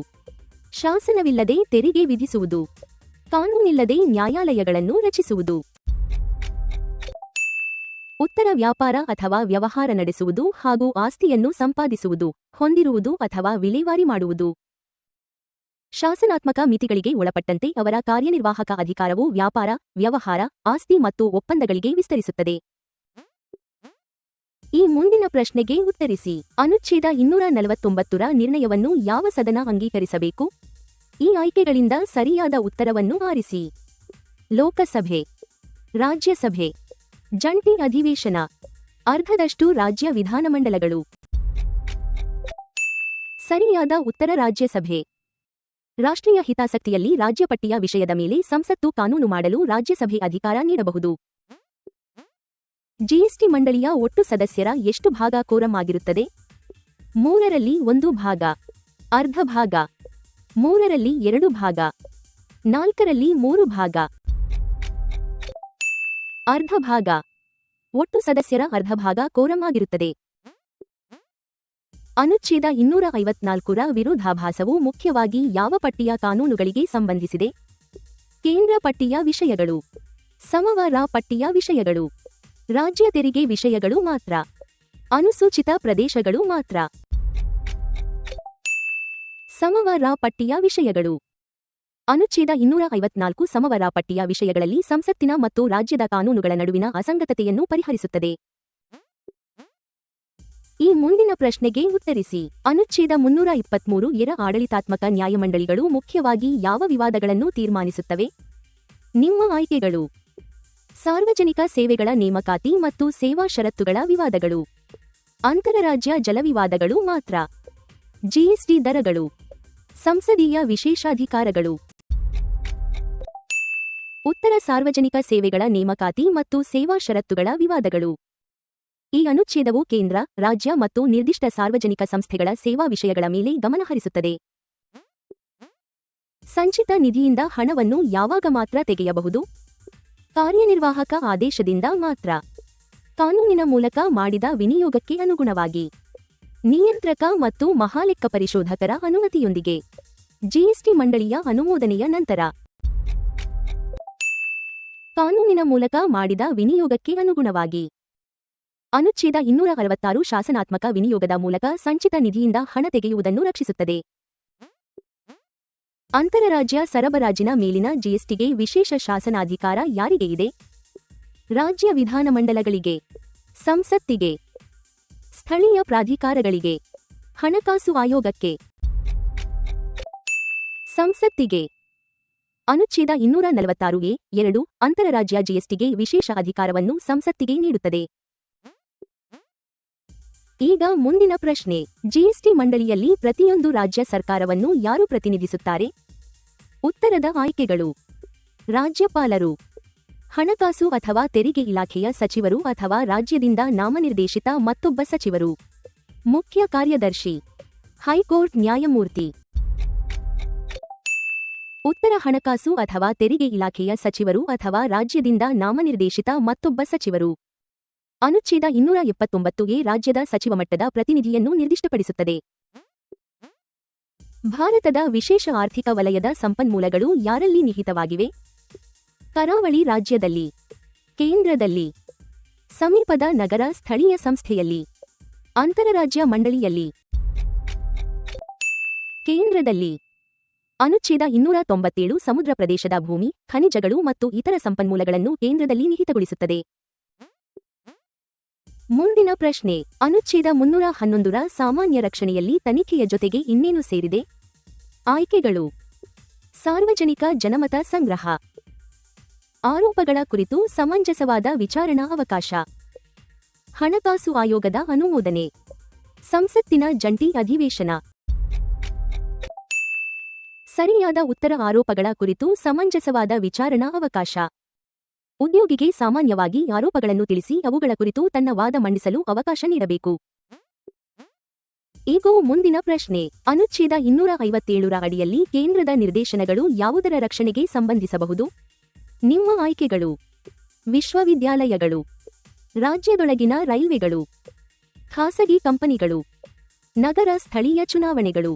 ಶಾಸನವಿಲ್ಲದೆ ತೆರಿಗೆ ವಿಧಿಸುವುದು. ಕಾನೂನಿಲ್ಲದೆ ನ್ಯಾಯಾಲಯಗಳನ್ನು ರಚಿಸುವುದು. ಉತ್ತರ ವ್ಯಾಪಾರ ಅಥವಾ ವ್ಯವಹಾರ ನಡೆಸುವುದು ಹಾಗೂ ಆಸ್ತಿಯನ್ನು ಸಂಪಾದಿಸುವುದು, ಹೊಂದಿರುವುದು ಅಥವಾ ವಿಲೇವಾರಿ ಮಾಡುವುದು. ಶಾಸನಾತ್ಮಕ ಮಿತಿಗಳಿಗೆ ಒಳಪಟ್ಟಂತೆ ಅವರ ಕಾರ್ಯನಿರ್ವಾಹಕ ಅಧಿಕಾರವು ವ್ಯಾಪಾರ, ವ್ಯವಹಾರ, ಆಸ್ತಿ ಮತ್ತು ಒಪ್ಪಂದಗಳಿಗೆ ವಿಸ್ತರಿಸುತ್ತದೆ. ಈ ಮುಂದಿನ ಪ್ರಶ್ನೆಗೆ ಉತ್ತರಿಸಿ. ಅನುಚ್ಛೇದ 249ರ ನಿರ್ಣಯವನ್ನು ಯಾವ ಸದನ ಅಂಗೀಕರಿಸಬೇಕು? ಈ ಆಯ್ಕೆಗಳಿಂದ ಸರಿಯಾದ ಉತ್ತರವನ್ನು ಆರಿಸಿ. ಲೋಕಸಭೆ, ರಾಜ್ಯಸಭೆ, ಜಂಟಿ ಅಧಿವೇಶನ, ಅರ್ಧದಷ್ಟು ರಾಜ್ಯ ವಿಧಾನಮಂಡಲಗಳು. ಸರಿಯಾದ ಉತ್ತರ ರಾಜ್ಯಸಭೆ. ರಾಷ್ಟ್ರೀಯ ಹಿತಾಸಕ್ತಿಯಲ್ಲಿ ರಾಜ್ಯ ಪಟ್ಟಿಯ ವಿಷಯದ ಮೇಲೆ ಸಂಸತ್ತು ಕಾನೂನು ಮಾಡಲು ರಾಜ್ಯಸಭೆ ಅಧಿಕಾರ ನೀಡಬಹುದು. ಜಿಎಸ್ಟಿ ಮಂಡಳಿಯ ಒಟ್ಟು ಸದಸ್ಯರ ಎಷ್ಟು ಭಾಗ ಕೋರಂ ಆಗಿರುತ್ತದೆ? 3ರಲ್ಲಿ 1 ಭಾಗ, ಅರ್ಧ ಭಾಗ, 3ರಲ್ಲಿ 2 ಭಾಗ, 4ರಲ್ಲಿ 3 ಭಾಗ. ಅರ್ಧ ಭಾಗ. ಒಟ್ಟು ಸದಸ್ಯರ ಅರ್ಧ ಭಾಗ ಕೋರಂ ಆಗಿರುತ್ತದೆ. ಅನುಚ್ಛೇದ 254ರ ವಿರೋಧಾಭಾಸವು ಮುಖ್ಯವಾಗಿ ಯಾವ ಪಟ್ಟಿಯ ಕಾನೂನುಗಳಿಗೆ ಸಂಬಂಧಿಸಿದೆ? ಕೇಂದ್ರ ಪಟ್ಟಿಯ ವಿಷಯಗಳು, ಸಮವಾರ ಪಟ್ಟಿಯ ವಿಷಯಗಳು, ರಾಜ್ಯ ತೆರಿಗೆ ವಿಷಯಗಳು ಮಾತ್ರ, ಅನುಸೂಚಿತ ಪ್ರದೇಶಗಳು ಮಾತ್ರ. ಸಮವಾರ ಪಟ್ಟಿಯ ವಿಷಯಗಳು. ಅನುಚ್ಛೇದ 254 ಸಮವಾರ ಪಟ್ಟಿಯ ವಿಷಯಗಳಲ್ಲಿ ಸಂಸತ್ತಿನ ಮತ್ತು ರಾಜ್ಯದ ಕಾನೂನುಗಳ ನಡುವಿನ ಅಸಂಗತತೆಯನ್ನು ಪರಿಹರಿಸುತ್ತದೆ. ಈ ಮುಂದಿನ ಪ್ರಶ್ನೆಗೆ ಉತ್ತರಿಸಿ. ಅನುಚ್ಛೇದ 323 ಆಡಳಿತಾತ್ಮಕ ನ್ಯಾಯಮಂಡಳಿಗಳು ಮುಖ್ಯವಾಗಿ ಯಾವ ವಿವಾದಗಳನ್ನು ತೀರ್ಮಾನಿಸುತ್ತವೆ? ನಿಮ್ಮ ಆಯ್ಕೆಗಳು: ಸಾರ್ವಜನಿಕ ಸೇವೆಗಳ ನೇಮಕಾತಿ ಮತ್ತು ಸೇವಾ ಷರತ್ತುಗಳ ವಿವಾದಗಳು, ಅಂತರರಾಜ್ಯ ಜಲವಿವಾದಗಳು ಮಾತ್ರ, ಜಿಎಸ್ಟಿ ದರಗಳು, ಸಂಸದೀಯ ವಿಶೇಷಾಧಿಕಾರಗಳು. ಉತ್ತರ: ಸಾರ್ವಜನಿಕ ಸೇವೆಗಳ ನೇಮಕಾತಿ ಮತ್ತು ಸೇವಾ ಷರತ್ತುಗಳ ವಿವಾದಗಳು. ಈ ಅನುಚ್ಛೇದವು ಕೇಂದ್ರ, ರಾಜ್ಯ ಮತ್ತು ನಿರ್ದಿಷ್ಟ ಸಾರ್ವಜನಿಕ ಸಂಸ್ಥೆಗಳ ಸೇವಾ ವಿಷಯಗಳ ಮೇಲೆ ಗಮನಹರಿಸುತ್ತದೆ. ಸಂಚಿತ ನಿಧಿಯಿಂದ ಹಣವನ್ನು ಯಾವಾಗ ಮಾತ್ರ ತೆಗೆಯಬಹುದು? ಕಾರ್ಯನಿರ್ವಾಹಕ ಆದೇಶದಿಂದ ಮಾತ್ರ, ಕಾನೂನಿನ ಮೂಲಕ ಮಾಡಿದ ವಿನಿಯೋಗಕ್ಕೆ ಅನುಗುಣವಾಗಿ, ನಿಯಂತ್ರಕ ಮತ್ತು ಮಹಾಲೆಕ್ಕ ಪರಿಶೋಧಕರ ಅನುಮತಿಯೊಂದಿಗೆ, ಜಿಎಸ್ಟಿ ಮಂಡಳಿಯ ಅನುಮೋದನೆಯ ನಂತರ. ಕಾನೂನಿನ ಮೂಲಕ ಮಾಡಿದ ವಿನಿಯೋಗಕ್ಕೆ ಅನುಗುಣವಾಗಿ. ಅನುಚ್ಛೇದ 266 ಶಾಸನಾತ್ಮಕ ವಿನಿಯೋಗದ ಮೂಲಕ ಸಂಚಿತ ನಿಧಿಯಿಂದ ಹಣ ತೆಗೆಯುವುದನ್ನು ರಕ್ಷಿಸುತ್ತದೆ. ಅಂತರರಾಜ್ಯ ಸರಬರಾಜಿನ ಮೇಲಿನ ಜಿಎಸ್ಟಿಗೆ ವಿಶೇಷ ಶಾಸನಾಧಿಕಾರ ಯಾರಿಗೆ ಇದೆ? ರಾಜ್ಯ ವಿಧಾನಮಂಡಲಗಳಿಗೆ, ಸಂಸತ್ತಿಗೆ, ಸ್ಥಳೀಯ ಪ್ರಾಧಿಕಾರಗಳಿಗೆ, ಹಣಕಾಸು ಆಯೋಗಕ್ಕೆ. ಸಂಸತ್ತಿಗೆ. ಅನುಚ್ಛೇದ 246(2) ಅಂತರರಾಜ್ಯ ಜಿಎಸ್ಟಿಗೆ ವಿಶೇಷ ಅಧಿಕಾರವನ್ನು ಸಂಸತ್ತಿಗೆ ನೀಡುತ್ತದೆ. ಈಗ ಮುಂದಿನ ಪ್ರಶ್ನೆ. ಜಿಎಸ್ಟಿ ಮಂಡಳಿಯಲ್ಲಿ ಪ್ರತಿಯೊಂದು ರಾಜ್ಯ ಸರ್ಕಾರವನ್ನು ಯಾರು ಪ್ರತಿನಿಧಿಸುತ್ತಾರೆ? ಉತ್ತರದ ಆಯ್ಕೆಗಳು: ರಾಜ್ಯಪಾಲರು, ಹಣಕಾಸು ಅಥವಾ ತೆರಿಗೆ ಇಲಾಖೆಯ ಸಚಿವರು ಅಥವಾ ರಾಜ್ಯದಿಂದ ನಾಮನಿರ್ದೇಶಿತ ಮತ್ತೊಬ್ಬ ಸಚಿವರು, ಮುಖ್ಯ ಕಾರ್ಯದರ್ಶಿ, ಹೈಕೋರ್ಟ್ ನ್ಯಾಯಮೂರ್ತಿ. ಉತ್ತರ: ಹಣಕಾಸು ಅಥವಾ ತೆರಿಗೆ ಇಲಾಖೆಯ ಸಚಿವರು ಅಥವಾ ರಾಜ್ಯದಿಂದ ನಾಮನಿರ್ದೇಶಿತ ಮತ್ತೊಬ್ಬ ಸಚಿವರು. ಅನುಚ್ಛೇದ 279 ರಾಜ್ಯದ ಸಚಿವ ಮಟ್ಟದ ಪ್ರತಿನಿಧಿಯನ್ನು ನಿರ್ದಿಷ್ಟಪಡಿಸುತ್ತದೆ. ಭಾರತದ ವಿಶೇಷ ಆರ್ಥಿಕ ವಲಯದ ಸಂಪನ್ಮೂಲಗಳು ಯಾರಲ್ಲಿ ನಿಹಿತವಾಗಿವೆ? ಕರಾವಳಿ ರಾಜ್ಯದಲ್ಲಿ, ಕೇಂದ್ರದಲ್ಲಿ, ಸಮೀಪದ ನಗರ ಸ್ಥಳೀಯ ಸಂಸ್ಥೆಯಲ್ಲಿ, ಅಂತರರಾಜ್ಯ ಮಂಡಳಿಯಲ್ಲಿ. ಕೇಂದ್ರದಲ್ಲಿ. ಅನುಚ್ಛೇದ 297 ಸಮುದ್ರ ಪ್ರದೇಶದ ಭೂಮಿ, ಖನಿಜಗಳು ಮತ್ತು ಇತರ ಸಂಪನ್ಮೂಲಗಳನ್ನು ಕೇಂದ್ರದಲ್ಲಿ ನಿಹಿತಗೊಳಿಸುತ್ತದೆ. ಮುಂದಿನ ಪ್ರಶ್ನೆ. ಅನುಚ್ಛೇದ 311ರ ಸಾಮಾನ್ಯ ರಕ್ಷಣೆಯಲ್ಲಿ ತನಿಖೆಯ ಜೊತೆಗೆ ಇನ್ನೇನು ಸೇರಿದೆ? ಆಯ್ಕೆಗಳು: ಸಾರ್ವಜನಿಕ ಜನಮತ ಸಂಗ್ರಹ, ಆರೋಪಗಳ ಕುರಿತು ಸಮಂಜಸವಾದ ವಿಚಾರಣಾ ಅವಕಾಶ, ಹಣಕಾಸು ಆಯೋಗದ ಅನುಮೋದನೆ, ಸಂಸತ್ತಿನ ಜಂಟಿ ಅಧಿವೇಶನ. ಸರಿಯಾದ ಉತ್ತರ: ಆರೋಪಗಳ ಕುರಿತು ಸಮಂಜಸವಾದ ವಿಚಾರಣಾ ಅವಕಾಶ. ಉದ್ಯೋಗಿಗೆ ಸಾಮಾನ್ಯವಾಗಿ ಆರೋಪಗಳನ್ನು ತಿಳಿಸಿ ಅವುಗಳ ಕುರಿತು ತನ್ನ ವಾದ ಮಂಡಿಸಲು ಅವಕಾಶ ನೀಡಬೇಕು. ಈಗ ಮುಂದಿನ ಪ್ರಶ್ನೆ. ಅನುಚ್ಛೇದ 257ರ ಅಡಿಯಲ್ಲಿ ಕೇಂದ್ರದ ನಿರ್ದೇಶನಗಳು ಯಾವುದರ ರಕ್ಷಣೆಗೆ ಸಂಬಂಧಿಸಬಹುದು? ನಿಮ್ಮ ಆಯ್ಕೆಗಳು: ವಿಶ್ವವಿದ್ಯಾಲಯಗಳು, ರಾಜ್ಯದೊಳಗಿನ ರೈಲ್ವೆಗಳು, ಖಾಸಗಿ ಕಂಪನಿಗಳು, ನಗರ ಸ್ಥಳೀಯ ಚುನಾವಣೆಗಳು.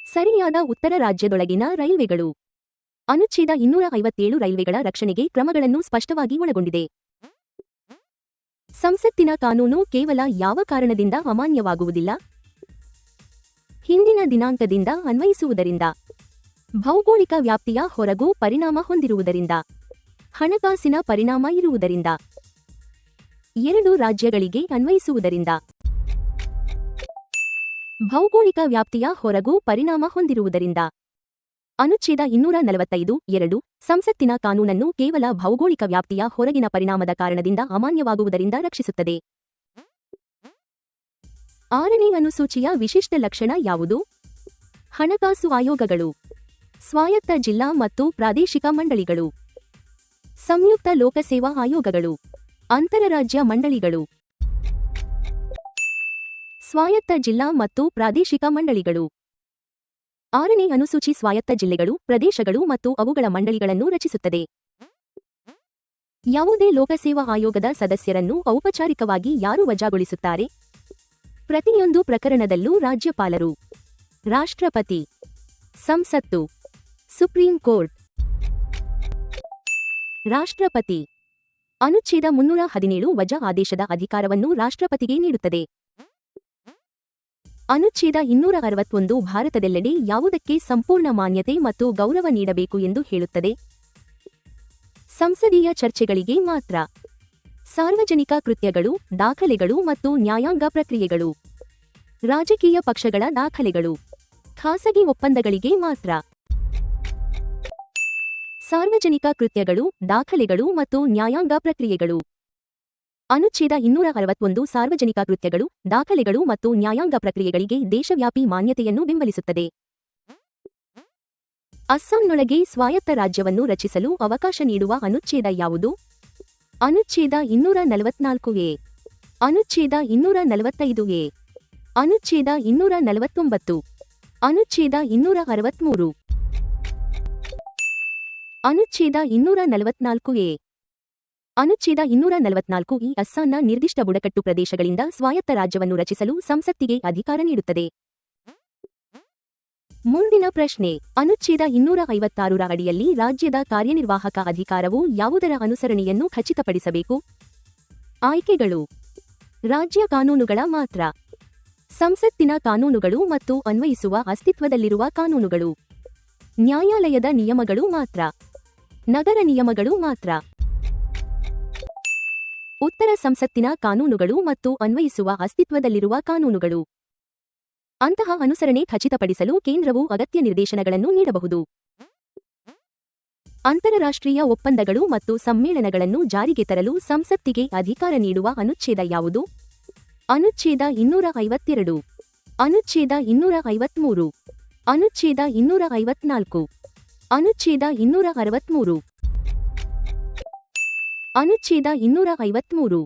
ಸರಿಯಾದ ಉತ್ತರ: ರಾಜ್ಯದೊಳಗಿನ ರೈಲ್ವೆಗಳು. ಅನುಚ್ಛೇದ 257 ರೈಲ್ವೆಗಳ ರಕ್ಷಣೆಗೆ ಕ್ರಮಗಳನ್ನು ಸ್ಪಷ್ಟವಾಗಿ ಒಳಗೊಂಡಿದೆ. ಸಂಸತ್ತಿನ ಕಾನೂನು ಕೇವಲ ಯಾವ ಕಾರಣದಿಂದ ಅಮಾನ್ಯವಾಗುವುದಿಲ್ಲ? ಹಿಂದಿನ ದಿನಾಂಕದಿಂದ ಅನ್ವಯಿಸುವುದರಿಂದ, ಭೌಗೋಳಿಕ ವ್ಯಾಪ್ತಿಯ ಹೊರಗೂ ಪರಿಣಾಮ ಹೊಂದಿರುವುದರಿಂದ, ಹಣಕಾಸಿನ ಪರಿಣಾಮ ಇರುವುದರಿಂದ, ಎರಡು ರಾಜ್ಯಗಳಿಗೆ ಅನ್ವಯಿಸುವುದರಿಂದ. ಭೌಗೋಳಿಕ ವ್ಯಾಪ್ತಿಯ ಹೊರಗೂ ಪರಿಣಾಮ ಹೊಂದಿರುವುದರಿಂದ. ಅನುಚ್ಛೇದ 245(2) ಸಂಸತ್ತಿನ ಕಾನೂನನ್ನು ಕೇವಲ ಭೌಗೋಳಿಕ ವ್ಯಾಪ್ತಿಯ ಹೊರಗಿನ ಪರಿಣಾಮದ ಕಾರಣದಿಂದ ಅಮಾನ್ಯವಾಗುವುದರಿಂದ ರಕ್ಷಿಸುತ್ತದೆ. 6ನೇ ಅನುಸೂಚಿಯ ವಿಶಿಷ್ಟ ಲಕ್ಷಣ ಯಾವುದು? ಹಣಕಾಸು ಆಯೋಗಗಳು, ಸ್ವಾಯತ್ತ ಜಿಲ್ಲಾ ಮತ್ತು ಪ್ರಾದೇಶಿಕ ಮಂಡಳಿಗಳು, ಸಂಯುಕ್ತ ಲೋಕಸೇವಾ ಆಯೋಗಗಳು, ಅಂತರರಾಜ್ಯ ಮಂಡಳಿಗಳು. ಸ್ವಾಯತ್ತ ಜಿಲ್ಲಾ ಮತ್ತು ಪ್ರಾದೇಶಿಕ ಮಂಡಳಿಗಳು. 6ನೇ ಅನುಸೂಚಿ ಸ್ವಾಯತ್ತ ಜಿಲ್ಲೆಗಳು, ಪ್ರದೇಶಗಳು ಮತ್ತು ಅವುಗಳ ಮಂಡಳಿಗಳನ್ನು ರಚಿಸುತ್ತದೆ. ಯಾವುದೇ ಲೋಕಸೇವಾ ಆಯೋಗದ ಸದಸ್ಯರನ್ನು ಔಪಚಾರಿಕವಾಗಿ ಯಾರು ವಜಾಗೊಳಿಸುತ್ತಾರೆ? ಪ್ರತಿಯೊಂದು ಪ್ರಕರಣದಲ್ಲೂ ರಾಜ್ಯಪಾಲರು, ರಾಷ್ಟ್ರಪತಿ, ಸಂಸತ್ತು, ಸುಪ್ರೀಂ ಕೋರ್ಟ್. ರಾಷ್ಟ್ರಪತಿ. ಅನುಚ್ಛೇದ 317 ವಜಾ ಆದೇಶದ ಅಧಿಕಾರವನ್ನು ರಾಷ್ಟ್ರಪತಿಗೆ ನೀಡುತ್ತದೆ. ಅನುಚ್ಛೇದ 261 ಭಾರತದೆಲ್ಲೆಡೆ ಯಾವುದಕ್ಕೆ ಸಂಪೂರ್ಣ ಮಾನ್ಯತೆ ಮತ್ತು ಗೌರವ ನೀಡಬೇಕು ಎಂದು ಹೇಳುತ್ತದೆ? ಸಂಸದೀಯ ಚರ್ಚೆಗಳಿಗೆ ಮಾತ್ರ. ಸಾರ್ವಜನಿಕ ಕೃತ್ಯಗಳು, ದಾಖಲೆಗಳು ಮತ್ತು ನ್ಯಾಯಾಂಗ ಪ್ರಕ್ರಿಯೆಗಳು, ರಾಜಕೀಯ ಪಕ್ಷಗಳ ದಾಖಲೆಗಳು, ಖಾಸಗಿ ಒಪ್ಪಂದಗಳಿಗೆ ಮಾತ್ರ. ಸಾರ್ವಜನಿಕ ಕೃತ್ಯಗಳು, ದಾಖಲೆಗಳು ಮತ್ತು ನ್ಯಾಯಾಂಗ ಪ್ರಕ್ರಿಯೆಗಳು. ಅನುಚ್ಛೇದ 261 ಸಾರ್ವಜನಿಕ ಕೃತ್ಯಗಳು, ದಾಖಲೆಗಳು ಮತ್ತು ನ್ಯಾಯಾಂಗ ಪ್ರಕ್ರಿಯೆಗಳಿಗೆ ದೇಶವ್ಯಾಪಿ ಮಾನ್ಯತೆಯನ್ನು ಬೆಂಬಲಿಸುತ್ತದೆ. ಅಸ್ಸಾಂನೊಳಗೆ ಸ್ವಾಯತ್ತ ರಾಜ್ಯವನ್ನು ರಚಿಸಲು ಅವಕಾಶ ನೀಡುವ ಅನುಚ್ಛೇದ ಯಾವುದು? ಅನುಚ್ಛೇದ 244(a), ಅನುಚ್ಛೇದ 245(a), ಅನುಚ್ಛೇದ 249, ಅನುಚ್ಛೇದ 263. ಅನುಚ್ಛೇದ 244(a). ಅನುಚ್ಛೇದ 244 ಈ ಅಸ್ಸಾಂನ ನಿರ್ದಿಷ್ಟ ಬುಡಕಟ್ಟು ಪ್ರದೇಶಗಳಿಂದ ಸ್ವಾಯತ್ತ ರಾಜ್ಯವನ್ನು ರಚಿಸಲು ಸಂಸತ್ತಿಗೆ ಅಧಿಕಾರ ನೀಡುತ್ತದೆ. ಮುಂದಿನ ಪ್ರಶ್ನೆ. ಅನುಚ್ಛೇದ 256 ಅಡಿಯಲ್ಲಿ ರಾಜ್ಯದ ಕಾರ್ಯನಿರ್ವಾಹಕ ಅಧಿಕಾರವು ಯಾವುದರ ಅನುಸರಣೆಯನ್ನು ಖಚಿತಪಡಿಸಬೇಕು? ಆಯ್ಕೆಗಳು. ರಾಜ್ಯ ಕಾನೂನುಗಳ ಮಾತ್ರ, ಸಂಸತ್ತಿನ ಕಾನೂನುಗಳು ಮತ್ತು ಅನ್ವಯಿಸುವ ಅಸ್ತಿತ್ವದಲ್ಲಿರುವ ಕಾನೂನುಗಳು, ನ್ಯಾಯಾಲಯದ ನಿಯಮಗಳು ಮಾತ್ರ, ನಗರ ನಿಯಮಗಳು ಮಾತ್ರ. ಉತ್ತರ ಸಂಸತ್ತಿನ ಕಾನೂನುಗಳು ಮತ್ತು ಅನ್ವಯಿಸುವ ಅಸ್ತಿತ್ವದಲ್ಲಿರುವ ಕಾನೂನುಗಳು. ಅಂತಹ ಅನುಸರಣೆ ಖಚಿತಪಡಿಸಲು ಕೇಂದ್ರವು ಅಗತ್ಯ ನಿರ್ದೇಶನಗಳನ್ನು ನೀಡಬಹುದು. ಅಂತರರಾಷ್ಟ್ರೀಯ ಒಪ್ಪಂದಗಳು ಮತ್ತು ಸಮ್ಮೇಳನಗಳನ್ನು ಜಾರಿಗೆ ತರಲು ಸಂಸತ್ತಿಗೆ ಅಧಿಕಾರ ನೀಡುವ ಅನುಚ್ಛೇದ ಯಾವುದು? ಅನುಚ್ಛೇದ 252, ಅನುಚ್ಛೇದ 253, ಅನುಚ್ಛೇದ 254, ಅನುಚ್ಛೇದ 263. ಅನುಚ್ಛೇದ 253.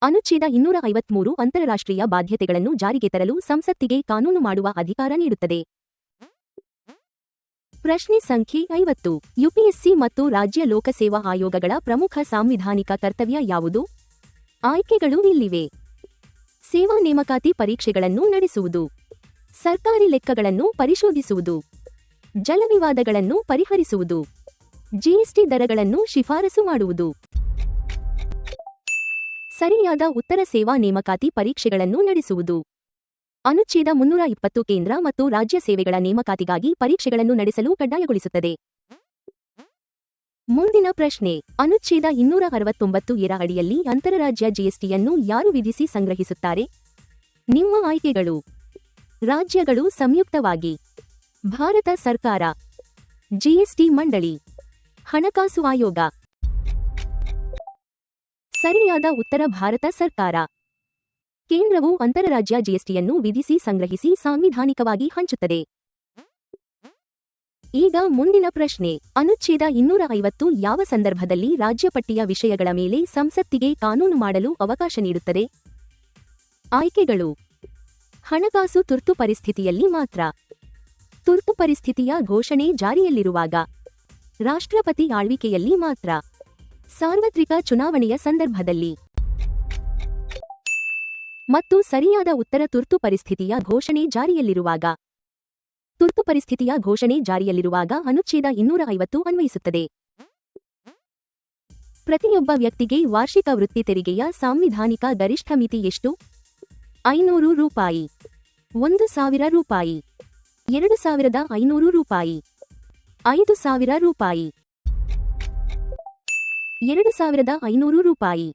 ಅನುಚ್ಛೇದ 253 ಅಂತರರಾಷ್ಟ್ರೀಯ ಬಾಧ್ಯತೆಗಳನ್ನು ಜಾರಿಗೆ ತರಲು ಸಂಸತ್ತಿಗೆ ಕಾನೂನು ಮಾಡುವ ಅಧಿಕಾರ ನೀಡುತ್ತದೆ. ಪ್ರಶ್ನೆ ಸಂಖ್ಯೆ 50. ಯುಪಿಎಸ್ಸಿ ಮತ್ತು ರಾಜ್ಯ ಲೋಕಸೇವಾ ಆಯೋಗಗಳ ಪ್ರಮುಖ ಸಾಂವಿಧಾನಿಕ ಕರ್ತವ್ಯ ಯಾವುದು? ಆಯ್ಕೆಗಳು ಇಲ್ಲಿವೆ. ಸೇವಾ ನೇಮಕಾತಿ ಪರೀಕ್ಷೆಗಳನ್ನು ನಡೆಸುವುದು, ಸರ್ಕಾರಿ ಲೆಕ್ಕಗಳನ್ನು ಪರಿಶೋಧಿಸುವುದು, ಜಲವಿವಾದಗಳನ್ನು ಪರಿಹರಿಸುವುದು, ಜಿಎಸ್ಟಿ ದರಗಳನ್ನು ಶಿಫಾರಸು ಮಾಡುವುದು. ಸರಿಯಾದ ಉತ್ತರ ಸೇವಾ ನೇಮಕಾತಿ ಪರೀಕ್ಷೆಗಳನ್ನು ನಡೆಸುವುದು. ಅನುಚ್ಛೇದ 320 ಕೇಂದ್ರ ಮತ್ತು ರಾಜ್ಯ ಸೇವೆಗಳ ನೇಮಕಾತಿಗಾಗಿ ಪರೀಕ್ಷೆಗಳನ್ನು ನಡೆಸಲು ಕಡ್ಡಾಯಗೊಳಿಸುತ್ತದೆ. ಮುಂದಿನ ಪ್ರಶ್ನೆ. ಅನುಚ್ಛೇದ 269 ರ ಅಡಿಯಲ್ಲಿ ಅಂತರರಾಜ್ಯ ಜಿಎಸ್ಟಿಯನ್ನು ಯಾರು ವಿಧಿಸಿ ಸಂಗ್ರಹಿಸುತ್ತಾರೆ? ನಿಮ್ಮ ಆಯ್ಕೆಗಳು. ರಾಜ್ಯಗಳು ಸಂಯುಕ್ತವಾಗಿ, ಭಾರತ ಸರ್ಕಾರ, ಜಿಎಸ್ಟಿ ಮಂಡಳಿ, ಹಣಕಾಸು ಆಯೋಗ. ಸರಿಯಾದ ಉತ್ತರ ಭಾರತ ಸರ್ಕಾರ. ಕೇಂದ್ರವು ಅಂತರರಾಜ್ಯ ಜಿಎಸ್ಟಿಯನ್ನು ವಿಧಿಸಿ ಸಂಗ್ರಹಿಸಿ ಸಾಂವಿಧಾನಿಕವಾಗಿ ಹಂಚುತ್ತದೆ. ಈಗ ಮುಂದಿನ ಪ್ರಶ್ನೆ. ಅನುಚ್ಛೇದ 250 ಯಾವ ಸಂದರ್ಭದಲ್ಲಿ ರಾಜ್ಯಪಟ್ಟಿಯ ವಿಷಯಗಳ ಮೇಲೆ ಸಂಸತ್ತಿಗೆ ಕಾನೂನು ಮಾಡಲು ಅವಕಾಶ ನೀಡುತ್ತದೆ? ಆಯ್ಕೆಗಳು. ಹಣಕಾಸು ತುರ್ತು ಪರಿಸ್ಥಿತಿಯಲ್ಲಿ ಮಾತ್ರ, ತುರ್ತು ಪರಿಸ್ಥಿತಿಯ ಘೋಷಣೆ ಜಾರಿಯಲ್ಲಿರುವಾಗ, ರಾಷ್ಟ್ರಪತಿ ಆಳ್ವಿಕೆಯಲ್ಲಿ ಮಾತ್ರ, ಸಾರ್ವತ್ರಿಕ ಚುನಾವಣೆಯ ಸಂದರ್ಭದಲ್ಲಿ. ಮತ್ತು ಸರಿಯಾದ ಉತ್ತರ ತುರ್ತು ಪರಿಸ್ಥಿತಿಯ ಘೋಷಣೆ ಜಾರಿಯಲ್ಲಿರುವಾಗ. ತುರ್ತು ಪರಿಸ್ಥಿತಿಯ ಘೋಷಣೆ ಜಾರಿಯಲ್ಲಿರುವಾಗ ಅನುಚ್ಛೇದ 250 ಅನ್ವಯಿಸುತ್ತದೆ. ಪ್ರತಿಯೊಬ್ಬ ವ್ಯಕ್ತಿಗೆ ವಾರ್ಷಿಕ ವೃತ್ತಿ ತೆರಿಗೆಯ ಸಾಂವಿಧಾನಿಕ ಗರಿಷ್ಠ ಮಿತಿ ಎಷ್ಟು? 500 ರೂಪಾಯಿ, 1000 ರೂಪಾಯಿ, 2500 ರೂಪಾಯಿ, 5000 ರೂಪಾಯಿ, 2500 ರೂಪಾಯಿ.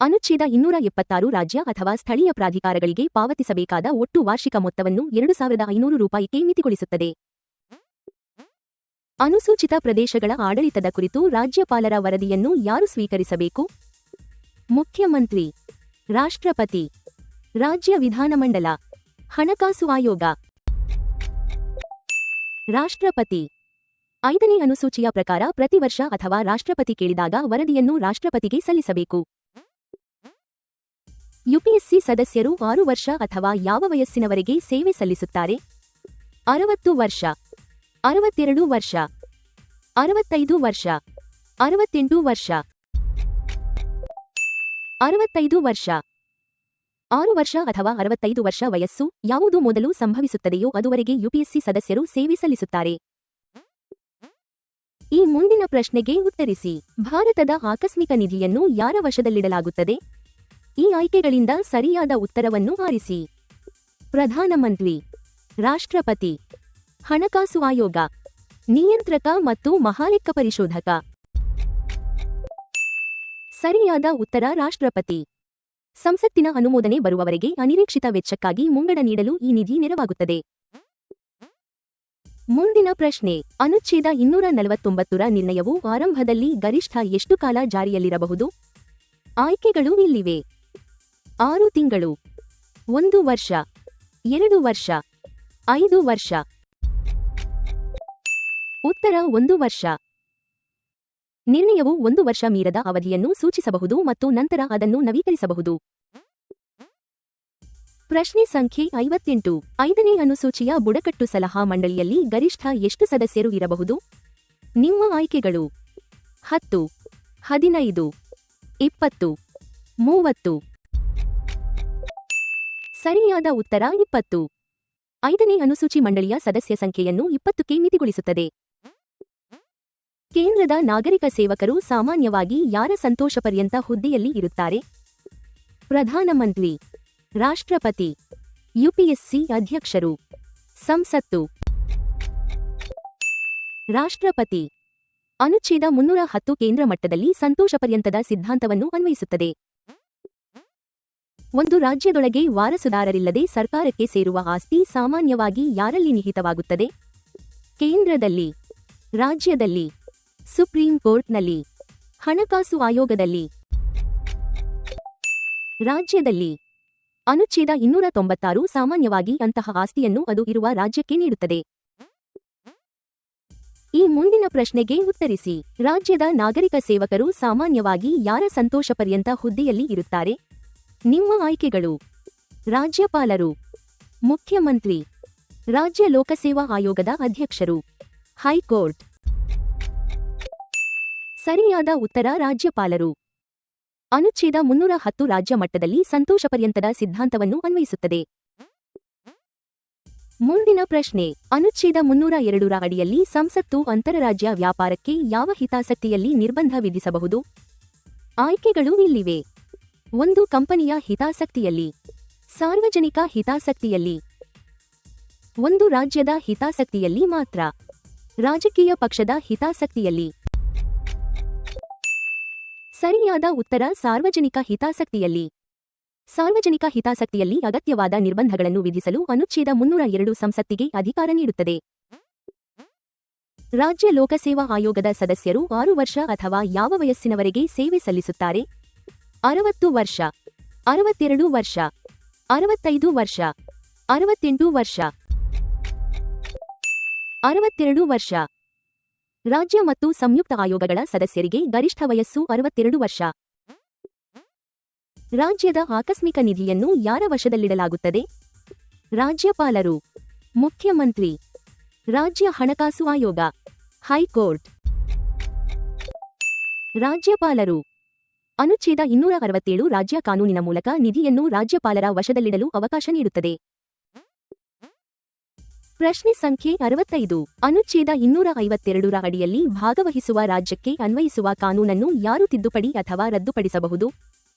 ಅನುಚ್ಛೇದ 276 ರಾಜ್ಯ ಅಥವಾ ಸ್ಥಳೀಯ ಪ್ರಾಧಿಕಾರಗಳಿಗೆ ಪಾವತಿಸಬೇಕಾದ ಒಟ್ಟು ವಾರ್ಷಿಕ ಮೊತ್ತವನ್ನು 2500 ರೂಪಾಯಿಗೆ ಮಿತಿಗೊಳಿಸುತ್ತದೆ. ಅನುಸೂಚಿತ ಪ್ರದೇಶಗಳ ಆಡಳಿತದ ಕುರಿತು ರಾಜ್ಯಪಾಲರ ವರದಿಯನ್ನು ಯಾರು ಸ್ವೀಕರಿಸಬೇಕು? ಮುಖ್ಯಮಂತ್ರಿ, ರಾಷ್ಟ್ರಪತಿ, ರಾಜ್ಯ ವಿಧಾನಮಂಡಲ, ಹಣಕಾಸು ಆಯೋಗ. ರಾಷ್ಟ್ರಪತಿ. 5ನೇ ಅನುಸೂಚಿಯ ಪ್ರಕಾರ ಪ್ರತಿ ವರ್ಷ ಅಥವಾ ರಾಷ್ಟ್ರಪತಿ ಕೇಳಿದಾಗ ವರದಿಯನ್ನು ರಾಷ್ಟ್ರಪತಿಗೆ ಸಲ್ಲಿಸಬೇಕು. ಯುಪಿಎಸ್ಸಿ ಸದಸ್ಯರು 6 ವರ್ಷ ಅಥವಾ ಯಾವ ವಯಸ್ಸಿನವರೆಗೆ ಸೇವೆ ಸಲ್ಲಿಸುತ್ತಾರೆ? 60 ವರ್ಷ, 62 ವರ್ಷ, 65 ವರ್ಷ, 68 ವರ್ಷ. 65 ವರ್ಷ. 6 ವರ್ಷ ಅಥವಾ 65 ವರ್ಷ ವಯಸ್ಸು ಯಾವುದು ಮೊದಲು ಸಂಭವಿಸುತ್ತದೆಯೋ ಅದುವರೆಗೆ ಯುಪಿಎಸ್ಸಿ ಸದಸ್ಯರು ಸೇವೆ ಸಲ್ಲಿಸುತ್ತಾರೆ. ಈ ಮುಂದಿನ ಪ್ರಶ್ನೆಗೆ ಉತ್ತರಿಸಿ. ಭಾರತದ ಆಕಸ್ಮಿಕ ನಿಧಿಯನ್ನು ಯಾರ ವಶದಲ್ಲಿಡಲಾಗುತ್ತದೆ? ಈ ಆಯ್ಕೆಗಳಿಂದ ಸರಿಯಾದ ಉತ್ತರವನ್ನು ಆರಿಸಿ. ಪ್ರಧಾನಮಂತ್ರಿ, ರಾಷ್ಟ್ರಪತಿ, ಹಣಕಾಸು ಆಯೋಗ, ನಿಯಂತ್ರಕ ಮತ್ತು ಮಹಾಲೆಕ್ಕ ಪರಿಶೋಧಕ. ಸರಿಯಾದ ಉತ್ತರ ರಾಷ್ಟ್ರಪತಿ. ಸಂಸತ್ತಿನ ಅನುಮೋದನೆ ಬರುವವರೆಗೆ ಅನಿರೀಕ್ಷಿತ ವೆಚ್ಚಕ್ಕಾಗಿ ಮುಂಗಡ ನೀಡಲು ಈ ನಿಧಿ ನೆರವಾಗುತ್ತದೆ. ಮುಂದಿನ ಪ್ರಶ್ನೆ. ಅನುಚ್ಛೇದ 249ರ ನಿರ್ಣಯವು ಆರಂಭದಲ್ಲಿ ಗರಿಷ್ಠ ಎಷ್ಟು ಕಾಲ ಜಾರಿಯಲ್ಲಿರಬಹುದು? ಆಯ್ಕೆಗಳು ಇಲ್ಲಿವೆ. 6 ತಿಂಗಳು, 1 ವರ್ಷ, 2 ವರ್ಷ, 5 ವರ್ಷ. ಉತ್ತರ 1 ವರ್ಷ. ನಿರ್ಣಯವು 1 ವರ್ಷ ಮೀರದ ಅವಧಿಯನ್ನು ಸೂಚಿಸಬಹುದು ಮತ್ತು ನಂತರ ಅದನ್ನು ನವೀಕರಿಸಬಹುದು. ಪ್ರಶ್ನೆ ಸಂಖ್ಯೆ 58. 5ನೇ ಅನುಸೂಚಿಯ ಬುಡಕಟ್ಟು ಸಲಹಾ ಮಂಡಳಿಯಲ್ಲಿ ಗರಿಷ್ಠ ಎಷ್ಟು ಸದಸ್ಯರು ಇರಬಹುದು? ನಿಮ್ಮ ಆಯ್ಕೆಗಳು 10, 15, 20, 30. ಸರಿಯಾದ ಉತ್ತರ 20. 5ನೇ ಅನುಸೂಚಿ ಮಂಡಳಿಯ ಸದಸ್ಯ ಸಂಖ್ಯೆಯನ್ನು 20ಕ್ಕೆ ಮಿತಿಗೊಳಿಸುತ್ತದೆ. ಕೇಂದ್ರದ ನಾಗರಿಕ ಸೇವಕರು ಸಾಮಾನ್ಯವಾಗಿ ಯಾರ ಸಂತೋಷಪರ್ಯಂತ ಹುದ್ದೆಯಲ್ಲಿ ಇರುತ್ತಾರೆ? ಪ್ರಧಾನಮಂತ್ರಿ, ರಾಷ್ಟ್ರಪತಿ, ಯುಪಿಎಸ್ಸಿ ಅಧ್ಯಕ್ಷರು, ಸಂಸತ್ತು. ರಾಷ್ಟ್ರಪತಿ. ಅನುಚ್ಛೇದ 310 ಕೇಂದ್ರ ಮಟ್ಟದಲ್ಲಿ ಸಂತೋಷಪರ್ಯಂತದ ಸಿದ್ಧಾಂತವನ್ನು ಅನ್ವಯಿಸುತ್ತದೆ. ಒಂದು ರಾಜ್ಯದೊಳಗೆ ವಾರಸುದಾರರಿಲ್ಲದೆ ಸರ್ಕಾರಕ್ಕೆ ಸೇರುವ ಆಸ್ತಿ ಸಾಮಾನ್ಯವಾಗಿ ಯಾರಲ್ಲಿ ನಿಹಿತವಾಗುತ್ತದೆ? ಕೇಂದ್ರದಲ್ಲಿ, ರಾಜ್ಯದಲ್ಲಿ, ಸುಪ್ರೀಂ ಕೋರ್ಟ್ನಲ್ಲಿ, ಹಣಕಾಸು ಆಯೋಗದಲ್ಲಿ. ರಾಜ್ಯದಲ್ಲಿ. ಅನುಚ್ಛೇದ 296 ಸಾಮಾನ್ಯವಾಗಿ ಅಂತಹ ಆಸ್ತಿಯನ್ನು ಅದು ಇರುವ ರಾಜ್ಯಕ್ಕೆ ನೀಡುತ್ತದೆ. ಈ ಮುಂದಿನ ಪ್ರಶ್ನೆಗೆ ಉತ್ತರಿಸಿ. ರಾಜ್ಯದ ನಾಗರಿಕ ಸೇವಕರು ಸಾಮಾನ್ಯವಾಗಿ ಯಾರ ಸಂತೋಷಪರ್ಯಂತ ಹುದ್ದೆಯಲ್ಲಿ ಇರುತ್ತಾರೆ? ನಿಮ್ಮ ಆಯ್ಕೆಗಳು. ರಾಜ್ಯಪಾಲರು, ಮುಖ್ಯಮಂತ್ರಿ, ರಾಜ್ಯ ಲೋಕಸೇವಾ ಆಯೋಗದ ಅಧ್ಯಕ್ಷರು, ಹೈಕೋರ್ಟ್. ಸರಿಯಾದ ಉತ್ತರ ರಾಜ್ಯಪಾಲರು. ಅನುಚ್ಛೇದ 310 ರಾಜ್ಯ ಮಟ್ಟದಲ್ಲಿ ಸಂತೋಷಪರ್ಯಂತದ ಸಿದ್ಧಾಂತವನ್ನು ಅನ್ವಯಿಸುತ್ತದೆ. ಮುಂದಿನ ಪ್ರಶ್ನೆ. ಅನುಚ್ಛೇದ 302ರ ಅಡಿಯಲ್ಲಿ ಸಂಸತ್ತು ಅಂತರರಾಜ್ಯ ವ್ಯಾಪಾರಕ್ಕೆ ಯಾವ ಹಿತಾಸಕ್ತಿಯಲ್ಲಿ ನಿರ್ಬಂಧ ವಿಧಿಸಬಹುದು? ಆಯ್ಕೆಗಳು ಇಲ್ಲಿವೆ. 1 ಕಂಪನಿಯ ಹಿತಾಸಕ್ತಿಯಲ್ಲಿ, ಸಾರ್ವಜನಿಕ ಹಿತಾಸಕ್ತಿಯಲ್ಲಿ, 1 ರಾಜ್ಯದ ಹಿತಾಸಕ್ತಿಯಲ್ಲಿ ಮಾತ್ರ, ರಾಜಕೀಯ ಪಕ್ಷದ ಹಿತಾಸಕ್ತಿಯಲ್ಲಿ. ಸರಿಯಾದ ಉತ್ತರ ಸಾರ್ವಜನಿಕ ಹಿತಾಸಕ್ತಿಯಲ್ಲಿ. ಸಾರ್ವಜನಿಕ ಹಿತಾಸಕ್ತಿಯಲ್ಲಿ ಅಗತ್ಯವಾದ ನಿರ್ಬಂಧಗಳನ್ನು ವಿಧಿಸಲು ಅನುಚ್ಛೇದ 302 ಸಂಸತ್ತಿಗೆ ಅಧಿಕಾರ ನೀಡುತ್ತದೆ. ರಾಜ್ಯ ಲೋಕಸೇವಾ ಆಯೋಗದ ಸದಸ್ಯರು 6 ವರ್ಷ ಅಥವಾ ಯಾವ ವಯಸ್ಸಿನವರೆಗೆ ಸೇವೆ ಸಲ್ಲಿಸುತ್ತಾರೆ? 60 ವರ್ಷ, 62 ವರ್ಷ, 65 ವರ್ಷ, 68 ವರ್ಷ. 62 ವರ್ಷ. ರಾಜ್ಯ ಮತ್ತು ಸಂಯುಕ್ತ ಆಯೋಗಗಳ ಸದಸ್ಯರಿಗೆ ಗರಿಷ್ಠ ವಯಸ್ಸು 62 ವರ್ಷ. ರಾಜ್ಯದ ಆಕಸ್ಮಿಕ ನಿಧಿಯನ್ನು ಯಾರ ವಶದಲ್ಲಿಡಲಾಗುತ್ತದೆ? ರಾಜ್ಯಪಾಲರು, ಮುಖ್ಯಮಂತ್ರಿ, ರಾಜ್ಯ ಹಣಕಾಸು ಆಯೋಗ, ಹೈಕೋರ್ಟ್. ರಾಜ್ಯಪಾಲರು. ಅನುಚ್ಛೇದ 267 ರಾಜ್ಯ ಕಾನೂನಿನ ಮೂಲಕ ನಿಧಿಯನ್ನು ರಾಜ್ಯಪಾಲರ ವಶದಲ್ಲಿಡಲು ಅವಕಾಶ ನೀಡುತ್ತದೆ. ಪ್ರಶ್ನೆ ಸಂಖ್ಯೆ 65. ಅನುಚ್ಛೇದ 252ರ ಅಡಿಯಲ್ಲಿ ಭಾಗವಹಿಸುವ ರಾಜ್ಯಕ್ಕೆ ಅನ್ವಯಿಸುವ ಕಾನೂನನ್ನು ಯಾರು ತಿದ್ದುಪಡಿ ಅಥವಾ ರದ್ದುಪಡಿಸಬಹುದು?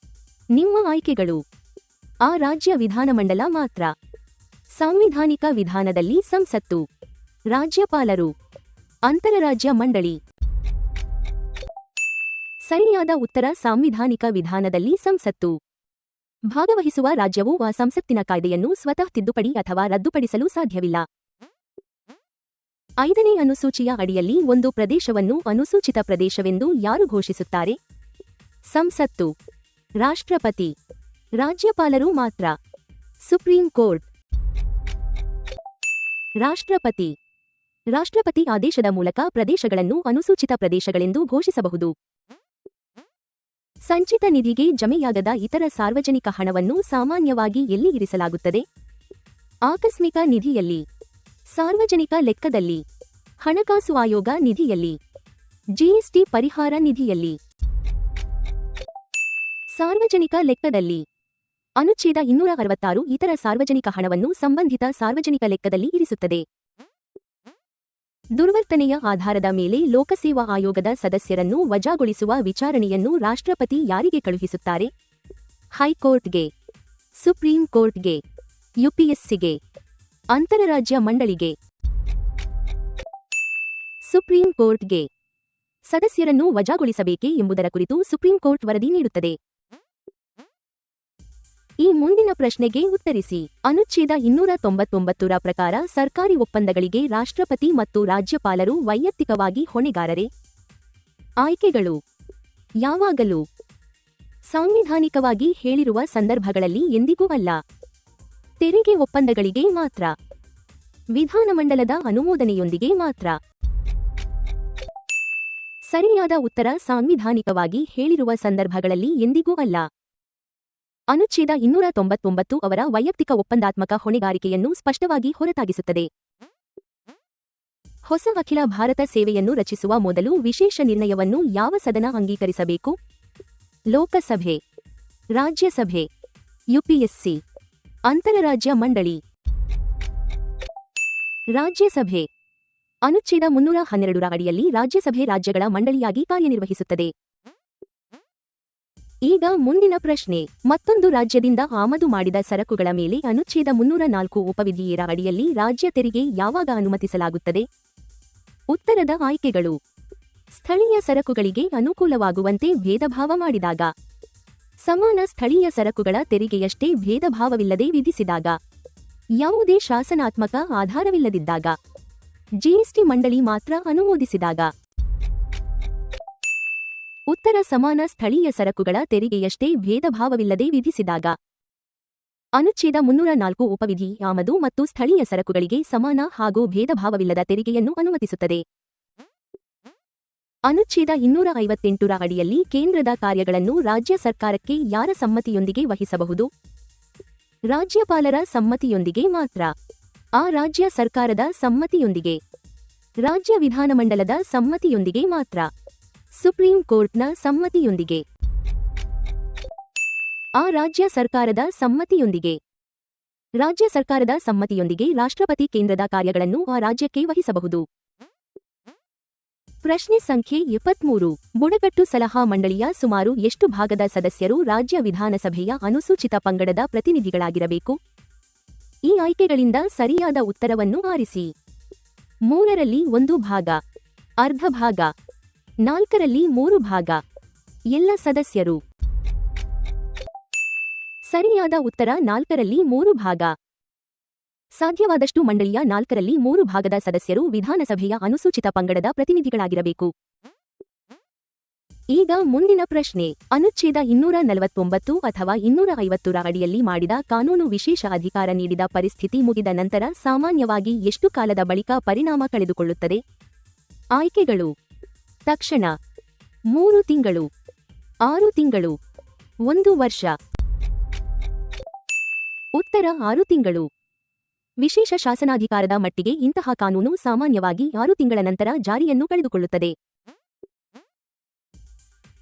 ನಿಮ್ಮ ಆಯ್ಕೆಗಳು. ಆ ರಾಜ್ಯ ವಿಧಾನಮಂಡಲ ಮಾತ್ರ. ಸಾಂವಿಧಾನಿಕ ವಿಧಾನದಲ್ಲಿ ಸಂಸತ್ತು. ರಾಜ್ಯಪಾಲರು. ಅಂತರರಾಜ್ಯ ಮಂಡಳಿ. ಸರಿಯಾದ ಉತ್ತರ ಸಾಂವಿಧಾನಿಕ ವಿಧಾನದಲ್ಲಿ ಸಂಸತ್ತು. ಭಾಗವಹಿಸುವ ರಾಜ್ಯವು ಆ ಸಂಸತ್ತಿನ ಕಾಯ್ದೆಯನ್ನು ಸ್ವತಃ ತಿದ್ದುಪಡಿ ಅಥವಾ ರದ್ದುಪಡಿಸಲು ಸಾಧ್ಯವಿಲ್ಲ. 5ನೇ ಅನುಸೂಚಿಯ ಅಡಿಯಲ್ಲಿ ಒಂದು ಪ್ರದೇಶವನ್ನು ಅನುಸೂಚಿತ ಪ್ರದೇಶವೆಂದು ಯಾರು ಘೋಷಿಸುತ್ತಾರೆ? ಸಂಸತ್ತು. ರಾಷ್ಟ್ರಪತಿ. ರಾಜ್ಯಪಾಲರು ಮಾತ್ರ. Supreme court. ರಾಷ್ಟ್ರಪತಿ. ರಾಷ್ಟ್ರಪತಿ ಆದೇಶದ ಮೂಲಕ ಪ್ರದೇಶಗಳನ್ನು ಅನುಸೂಚಿತ ಪ್ರದೇಶಗಳೆಂದು ಘೋಷಿಸಬಹುದು. ಸಂಚಿತ ನಿಧಿಗೆ ಜಮೆಯಾಗದ ಇತರ ಸಾರ್ವಜನಿಕ ಹಣವನ್ನು ಸಾಮಾನ್ಯವಾಗಿ ಎಲ್ಲಿ ಇರಿಸಲಾಗುತ್ತದೆ? ಆಕಸ್ಮಿಕ ನಿಧಿಯಲ್ಲಿ, ಸಾರ್ವಜನಿಕ ಲೆಕ್ಕದಲ್ಲಿ, ಹಣಕಾಸು ಆಯೋಗ ನಿಧಿಯಲ್ಲಿ, ಜಿಎಸ್ಟಿ ಪರಿಹಾರ ನಿಧಿಯಲ್ಲಿ. ಸಾರ್ವಜನಿಕ ಲೆಕ್ಕದಲ್ಲಿ. ಅನುಚ್ಛೇದ 266 ಇತರ ಸಾರ್ವಜನಿಕ ಹಣವನ್ನು ಸಂಬಂಧಿತ ಸಾರ್ವಜನಿಕ ಲೆಕ್ಕದಲ್ಲಿ ಇರಿಸುತ್ತದೆ. ದುರ್ವರ್ತನೆಯ ಆಧಾರದ ಮೇಲೆ ಲೋಕಸೇವಾ ಆಯೋಗದ ಸದಸ್ಯರನ್ನು ವಜಾಗೊಳಿಸುವ ವಿಚಾರಣೆಯನ್ನು ರಾಷ್ಟ್ರಪತಿ ಯಾರಿಗೆ ಕಳುಹಿಸುತ್ತಾರೆ? ಹೈಕೋರ್ಟ್ಗೆ, ಸುಪ್ರೀಂ ಕೋರ್ಟ್ಗೆ, ಯುಪಿಎಸ್ಸಿಗೆ, ಅಂತರರಾಜ್ಯ ಮಂಡಳಿಗೆ. ಸುಪ್ರೀಂ ಕೋರ್ಟ್ಗೆ. ಸದಸ್ಯರನ್ನು ವಜಾಗೊಳಿಸಬೇಕೇ ಎಂಬುದರ ಕುರಿತು ಸುಪ್ರೀಂ ಕೋರ್ಟ್ ವರದಿ ನೀಡುತ್ತದೆ. ಈ ಮುಂದಿನ ಪ್ರಶ್ನೆಗೆ ಉತ್ತರಿಸಿ. ಅನುಚ್ಛೇದ 299ರ ಪ್ರಕಾರ ಸರ್ಕಾರಿ ಒಪ್ಪಂದಗಳಿಗೆ ರಾಷ್ಟ್ರಪತಿ ಮತ್ತು ರಾಜ್ಯಪಾಲರು ವೈಯಕ್ತಿಕವಾಗಿ ಹೊಣೆಗಾರರೇ? ಆಯ್ಕೆಗಳು. ಯಾವಾಗಲೂ. ಸಾಂವಿಧಾನಿಕವಾಗಿ ಹೇಳಿರುವ ಸಂದರ್ಭಗಳಲ್ಲಿ ಎಂದಿಗೂ ಅಲ್ಲ. ತೆರಿಗೆ ಒಪ್ಪಂದಗಳಿಗೆ ಮಾತ್ರ. ವಿಧಾನಮಂಡಲದ ಅನುಮೋದನೆಯೊಂದಿಗೆ ಮಾತ್ರ. ಸರಿಯಾದ ಉತ್ತರ ಸಾಂವಿಧಾನಿಕವಾಗಿ ಹೇಳಿರುವ ಸಂದರ್ಭಗಳಲ್ಲಿ ಎಂದಿಗೂ ಅಲ್ಲ. ಅನುಚ್ಛೇದ 299 ಅವರ ವೈಯಕ್ತಿಕ ಒಪ್ಪಂದಾತ್ಮಕ ಹೊಣೆಗಾರಿಕೆಯನ್ನು ಸ್ಪಷ್ಟವಾಗಿ ಹೊರತಾಗಿಸುತ್ತದೆ. ಹೊಸ ಅಖಿಲ ಭಾರತ ಸೇವೆಯನ್ನು ರಚಿಸುವ ಮೊದಲು ವಿಶೇಷ ನಿರ್ಣಯವನ್ನು ಯಾವ ಸದನ ಅಂಗೀಕರಿಸಬೇಕು? ಲೋಕಸಭೆ, ರಾಜ್ಯಸಭೆ, ಯುಪಿಎಸ್ಸಿ, ಅಂತರರಾಜ್ಯ ಮಂಡಳಿ. ರಾಜ್ಯಸಭೆ. ಅನುಚ್ಛೇದ 312ರ ಅಡಿಯಲ್ಲಿ ರಾಜ್ಯಸಭೆ ರಾಜ್ಯಗಳ ಮಂಡಳಿಯಾಗಿ ಕಾರ್ಯನಿರ್ವಹಿಸುತ್ತದೆ. ಈಗ ಮುಂದಿನ ಪ್ರಶ್ನೆ. ಮತ್ತೊಂದು ರಾಜ್ಯದಿಂದ ಆಮದು ಮಾಡಿದ ಸರಕುಗಳ ಮೇಲೆ ಅನುಚ್ಛೇದ 304 ಉಪವಿಧಿಯೇರ ಅಡಿಯಲ್ಲಿ ರಾಜ್ಯ ತೆರಿಗೆ ಯಾವಾಗ ಅನುಮತಿಸಲಾಗುತ್ತದೆ? ಉತ್ತರದ ಆಯ್ಕೆಗಳು. ಸ್ಥಳೀಯ ಸರಕುಗಳಿಗೆ ಅನುಕೂಲವಾಗುವಂತೆ ಭೇದಭಾವ ಮಾಡಿದಾಗ, ಸಮಾನ ಸ್ಥಳೀಯ ಸರಕುಗಳ ತೆರಿಗೆಯಷ್ಟೇ ಭೇದಭಾವವಿಲ್ಲದೆ ವಿಧಿಸಿದಾಗ, ಯಾವುದೇ ಶಾಸನಾತ್ಮಕ ಆಧಾರವಿಲ್ಲದಿದ್ದಾಗ, ಜಿಎಸ್ಟಿ ಮಂಡಳಿ ಮಾತ್ರ ಅನುಮೋದಿಸಿದಾಗ. ಉತ್ತರ ಸಮಾನ ಸ್ಥಳೀಯ ಸರಕುಗಳ ತೆರಿಗೆಯಷ್ಟೇ ಭೇದಭಾವವಿಲ್ಲದೆ ವಿಧಿಸಿದಾಗ. ಅನುಚ್ಛೇದ 304 ಉಪವಿಧಿ ಆಮದು ಮತ್ತು ಸ್ಥಳೀಯ ಸರಕುಗಳಿಗೆ ಸಮಾನ ಹಾಗೂ ಭೇದಭಾವವಿಲ್ಲದ ತೆರಿಗೆಯನ್ನು ಅನುಮತಿಸುತ್ತದೆ. ಅನುಚ್ಛೇದ 258ರ ಅಡಿಯಲ್ಲಿ ಕೇಂದ್ರದ ಕಾರ್ಯಗಳನ್ನು ರಾಜ್ಯ ಸರ್ಕಾರಕ್ಕೆ ಯಾರ ಸಮ್ಮತಿಯೊಂದಿಗೆ ವಹಿಸಬಹುದು? ರಾಜ್ಯಪಾಲರ ಸಮ್ಮತಿಯೊಂದಿಗೆ ಮಾತ್ರ. ಆ ರಾಜ್ಯ ಸರ್ಕಾರದ ಸಮ್ಮತಿಯೊಂದಿಗೆ. ರಾಜ್ಯ ವಿಧಾನಮಂಡಲದ ಸಮ್ಮತಿಯೊಂದಿಗೆ ಮಾತ್ರ. ಸುಪ್ರೀಂ ಕೋರ್ಟ್ನ ಸಮ್ಮತಿಯೊಂದಿಗೆ. ಆ ರಾಜ್ಯ ಸರ್ಕಾರದ ಸಮ್ಮತಿಯೊಂದಿಗೆ. ರಾಜ್ಯ ಸರ್ಕಾರದ ಸಮ್ಮತಿಯೊಂದಿಗೆ ರಾಷ್ಟ್ರಪತಿ ಕೇಂದ್ರದ ಕಾರ್ಯಗಳನ್ನು ಆ ರಾಜ್ಯಕ್ಕೆ ವಹಿಸಬಹುದು. ಪ್ರಶ್ನೆ ಸಂಖ್ಯೆ 73. ಬುಡಕಟ್ಟು ಸಲಹಾ ಮಂಡಳಿಯ ಸುಮಾರು ಎಷ್ಟು ಭಾಗದ ಸದಸ್ಯರು ರಾಜ್ಯ ವಿಧಾನಸಭೆಯ ಅನುಸೂಚಿತ ಪಂಗಡದ ಪ್ರತಿನಿಧಿಗಳಾಗಿರಬೇಕು? ಈ ಆಯ್ಕೆಗಳಿಂದ ಸರಿಯಾದ ಉತ್ತರವನ್ನು ಆರಿಸಿ. 3ರಲ್ಲಿ 1 ಭಾಗ, ಅರ್ಧ ಭಾಗ, 4ರಲ್ಲಿ 3 ಭಾಗ. ಎಲ್ಲ ಸದಸ್ಯರು. ಸರಿಯಾದ ಉತ್ತರ 4ರಲ್ಲಿ 3 ಭಾಗ. ಸಾಧ್ಯವಾದಷ್ಟು ಮಂಡಳಿಯ 4ರಲ್ಲಿ 3 ಭಾಗದ ಸದಸ್ಯರು ವಿಧಾನಸಭೆಯ ಅನುಸೂಚಿತ ಪಂಗಡದ ಪ್ರತಿನಿಧಿಗಳಾಗಿರಬೇಕು. ಈಗ ಮುಂದಿನ ಪ್ರಶ್ನೆ. ಅನುಚ್ಛೇದ 249 ಅಥವಾ 250ರ ಅಡಿಯಲ್ಲಿ ಮಾಡಿದ ಕಾನೂನು ವಿಶೇಷ ಅಧಿಕಾರ ನೀಡಿದ ಪರಿಸ್ಥಿತಿ ಮುಗಿದ ನಂತರ ಸಾಮಾನ್ಯವಾಗಿ ಎಷ್ಟು ಕಾಲದ ಬಳಿಕ ಪರಿಣಾಮ ಕಳೆದುಕೊಳ್ಳುತ್ತದೆ? ಆಯ್ಕೆಗಳು. ತಕ್ಷಣ, 3 ತಿಂಗಳು, 6 ತಿಂಗಳು, 1 ವರ್ಷ. ಉತ್ತರ 6 ತಿಂಗಳು. ವಿಶೇಷ ಶಾಸನಾಧಿಕಾರದ ಮಟ್ಟಿಗೆ ಇಂತಹ ಕಾನೂನು ಸಾಮಾನ್ಯವಾಗಿ 6 ತಿಂಗಳ ನಂತರ ಜಾರಿಯನ್ನು ಕಳೆದುಕೊಳ್ಳುತ್ತದೆ.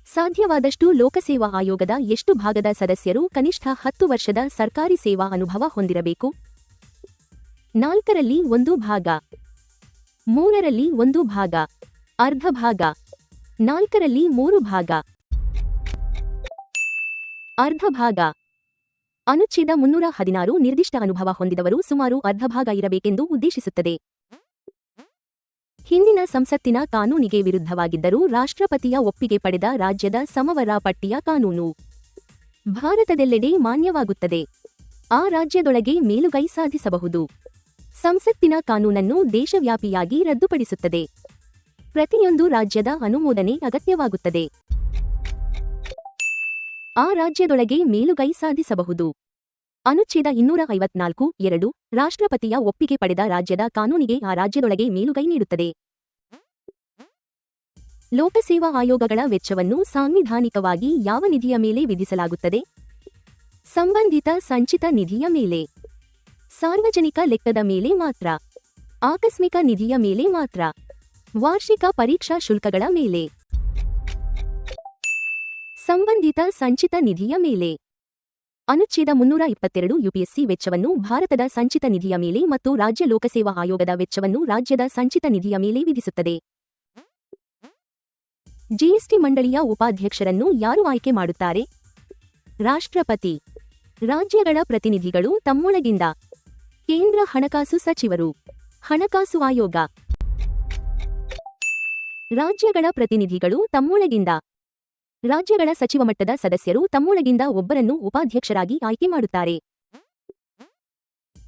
ಸಾಧ್ಯವಾದಷ್ಟು ಲೋಕಸೇವಾ ಆಯೋಗದ ಎಷ್ಟು ಭಾಗದ ಸದಸ್ಯರು ಕನಿಷ್ಠ 10 ವರ್ಷದ ಸರ್ಕಾರಿ ಸೇವಾ ಅನುಭವ ಹೊಂದಿರಬೇಕು? 4ರಲ್ಲಿ 1 ಭಾಗ, 3ರಲ್ಲಿ 1 ಭಾಗ, ಅರ್ಧ ಭಾಗ, 4ರಲ್ಲಿ 3 ಭಾಗ. ಅರ್ಧ ಭಾಗ. ಅನುಚ್ಛೇದ 316 ನಿರ್ದಿಷ್ಟ ಅನುಭವ ಹೊಂದಿದವರು ಸುಮಾರು ಅರ್ಧ ಭಾಗ ಇರಬೇಕೆಂದು ಉದ್ದೇಶಿಸುತ್ತದೆ. ಹಿಂದಿನ ಸಂಸತ್ತಿನ ಕಾನೂನಿಗೆ ವಿರುದ್ಧವಾಗಿದ್ದರೂ ರಾಷ್ಟ್ರಪತಿಯ ಒಪ್ಪಿಗೆ ಪಡೆದ ರಾಜ್ಯದ ಸಮವರ ಪಟ್ಟಿಯ ಕಾನೂನು ಭಾರತದೆಲ್ಲೆಡೆ ಮಾನ್ಯವಾಗುತ್ತದೆ. ಆ ರಾಜ್ಯದೊಳಗೆ ಮೇಲುಗೈ ಸಾಧಿಸಬಹುದು. ಸಂಸತ್ತಿನ ಕಾನೂನನ್ನು ದೇಶವ್ಯಾಪಿಯಾಗಿ ರದ್ದುಪಡಿಸುತ್ತದೆ. ಪ್ರತಿಯೊಂದು ರಾಜ್ಯದ ಅನುಮೋದನೆ ಅಗತ್ಯವಾಗುತ್ತದೆ. ಆ ರಾಜ್ಯದೊಳಗೆ ಮೇಲುಗೈ ಸಾಧಿಸಬಹುದು. ಅನುಚ್ಛೇದ 254(2) ರಾಷ್ಟ್ರಪತಿಯ ಒಪ್ಪಿಗೆ ಪಡೆದ ರಾಜ್ಯದ ಕಾನೂನಿಗೆ ಆ ರಾಜ್ಯದೊಳಗೆ ಮೇಲುಗೈ ನೀಡುತ್ತದೆ. ಲೋಕಸೇವಾ ಆಯೋಗಗಳ ವೆಚ್ಚವನ್ನು ಸಾಂವಿಧಾನಿಕವಾಗಿ ಯಾವ ನಿಧಿಯ ಮೇಲೆ ವಿಧಿಸಲಾಗುತ್ತದೆ? ಸಂಬಂಧಿತ ಸಂಚಿತ ನಿಧಿಯ ಮೇಲೆ. ಸಾರ್ವಜನಿಕ ಲೆಕ್ಕದ ಮೇಲೆ ಮಾತ್ರ. ಆಕಸ್ಮಿಕ ನಿಧಿಯ ಮೇಲೆ ಮಾತ್ರ. ವಾರ್ಷಿಕ ಪರೀಕ್ಷಾ ಶುಲ್ಕಗಳ ಮೇಲೆ. ಸಂಬಂಧಿತ ಸಂಚಿತ ನಿಧಿಯ ಮೇಲೆ. ಅನುಚ್ಛೇದ 322 ಯುಪಿಎಸ್ಸಿ ವೆಚ್ಚವನ್ನು ಭಾರತದ ಸಂಚಿತ ನಿಧಿಯ ಮೇಲೆ ಮತ್ತು ರಾಜ್ಯ ಲೋಕಸೇವಾ ಆಯೋಗದ ವೆಚ್ಚವನ್ನು ರಾಜ್ಯದ ಸಂಚಿತ ನಿಧಿಯ ಮೇಲೆ ವಿಧಿಸುತ್ತದೆ. ಜಿಎಸ್ಟಿ ಮಂಡಳಿಯ ಉಪಾಧ್ಯಕ್ಷರನ್ನು ಯಾರು ಆಯ್ಕೆ ಮಾಡುತ್ತಾರೆ? ರಾಷ್ಟ್ರಪತಿ. ರಾಜ್ಯಗಳ ಪ್ರತಿನಿಧಿಗಳು ತಮ್ಮೊಳಗಿಂದ. ಕೇಂದ್ರ ಹಣಕಾಸು ಸಚಿವರು. ಹಣಕಾಸು ಆಯೋಗ. ರಾಜ್ಯಗಳ ಪ್ರತಿನಿಧಿಗಳು ತಮ್ಮೊಳಗಿಂದ. ರಾಜ್ಯಗಳ ಸಚಿವ ಮಟ್ಟದ ಸದಸ್ಯರು ತಮ್ಮೊಳಗಿಂದ ಒಬ್ಬರನ್ನು ಉಪಾಧ್ಯಕ್ಷರಾಗಿ ಆಯ್ಕೆ ಮಾಡುತ್ತಾರೆ.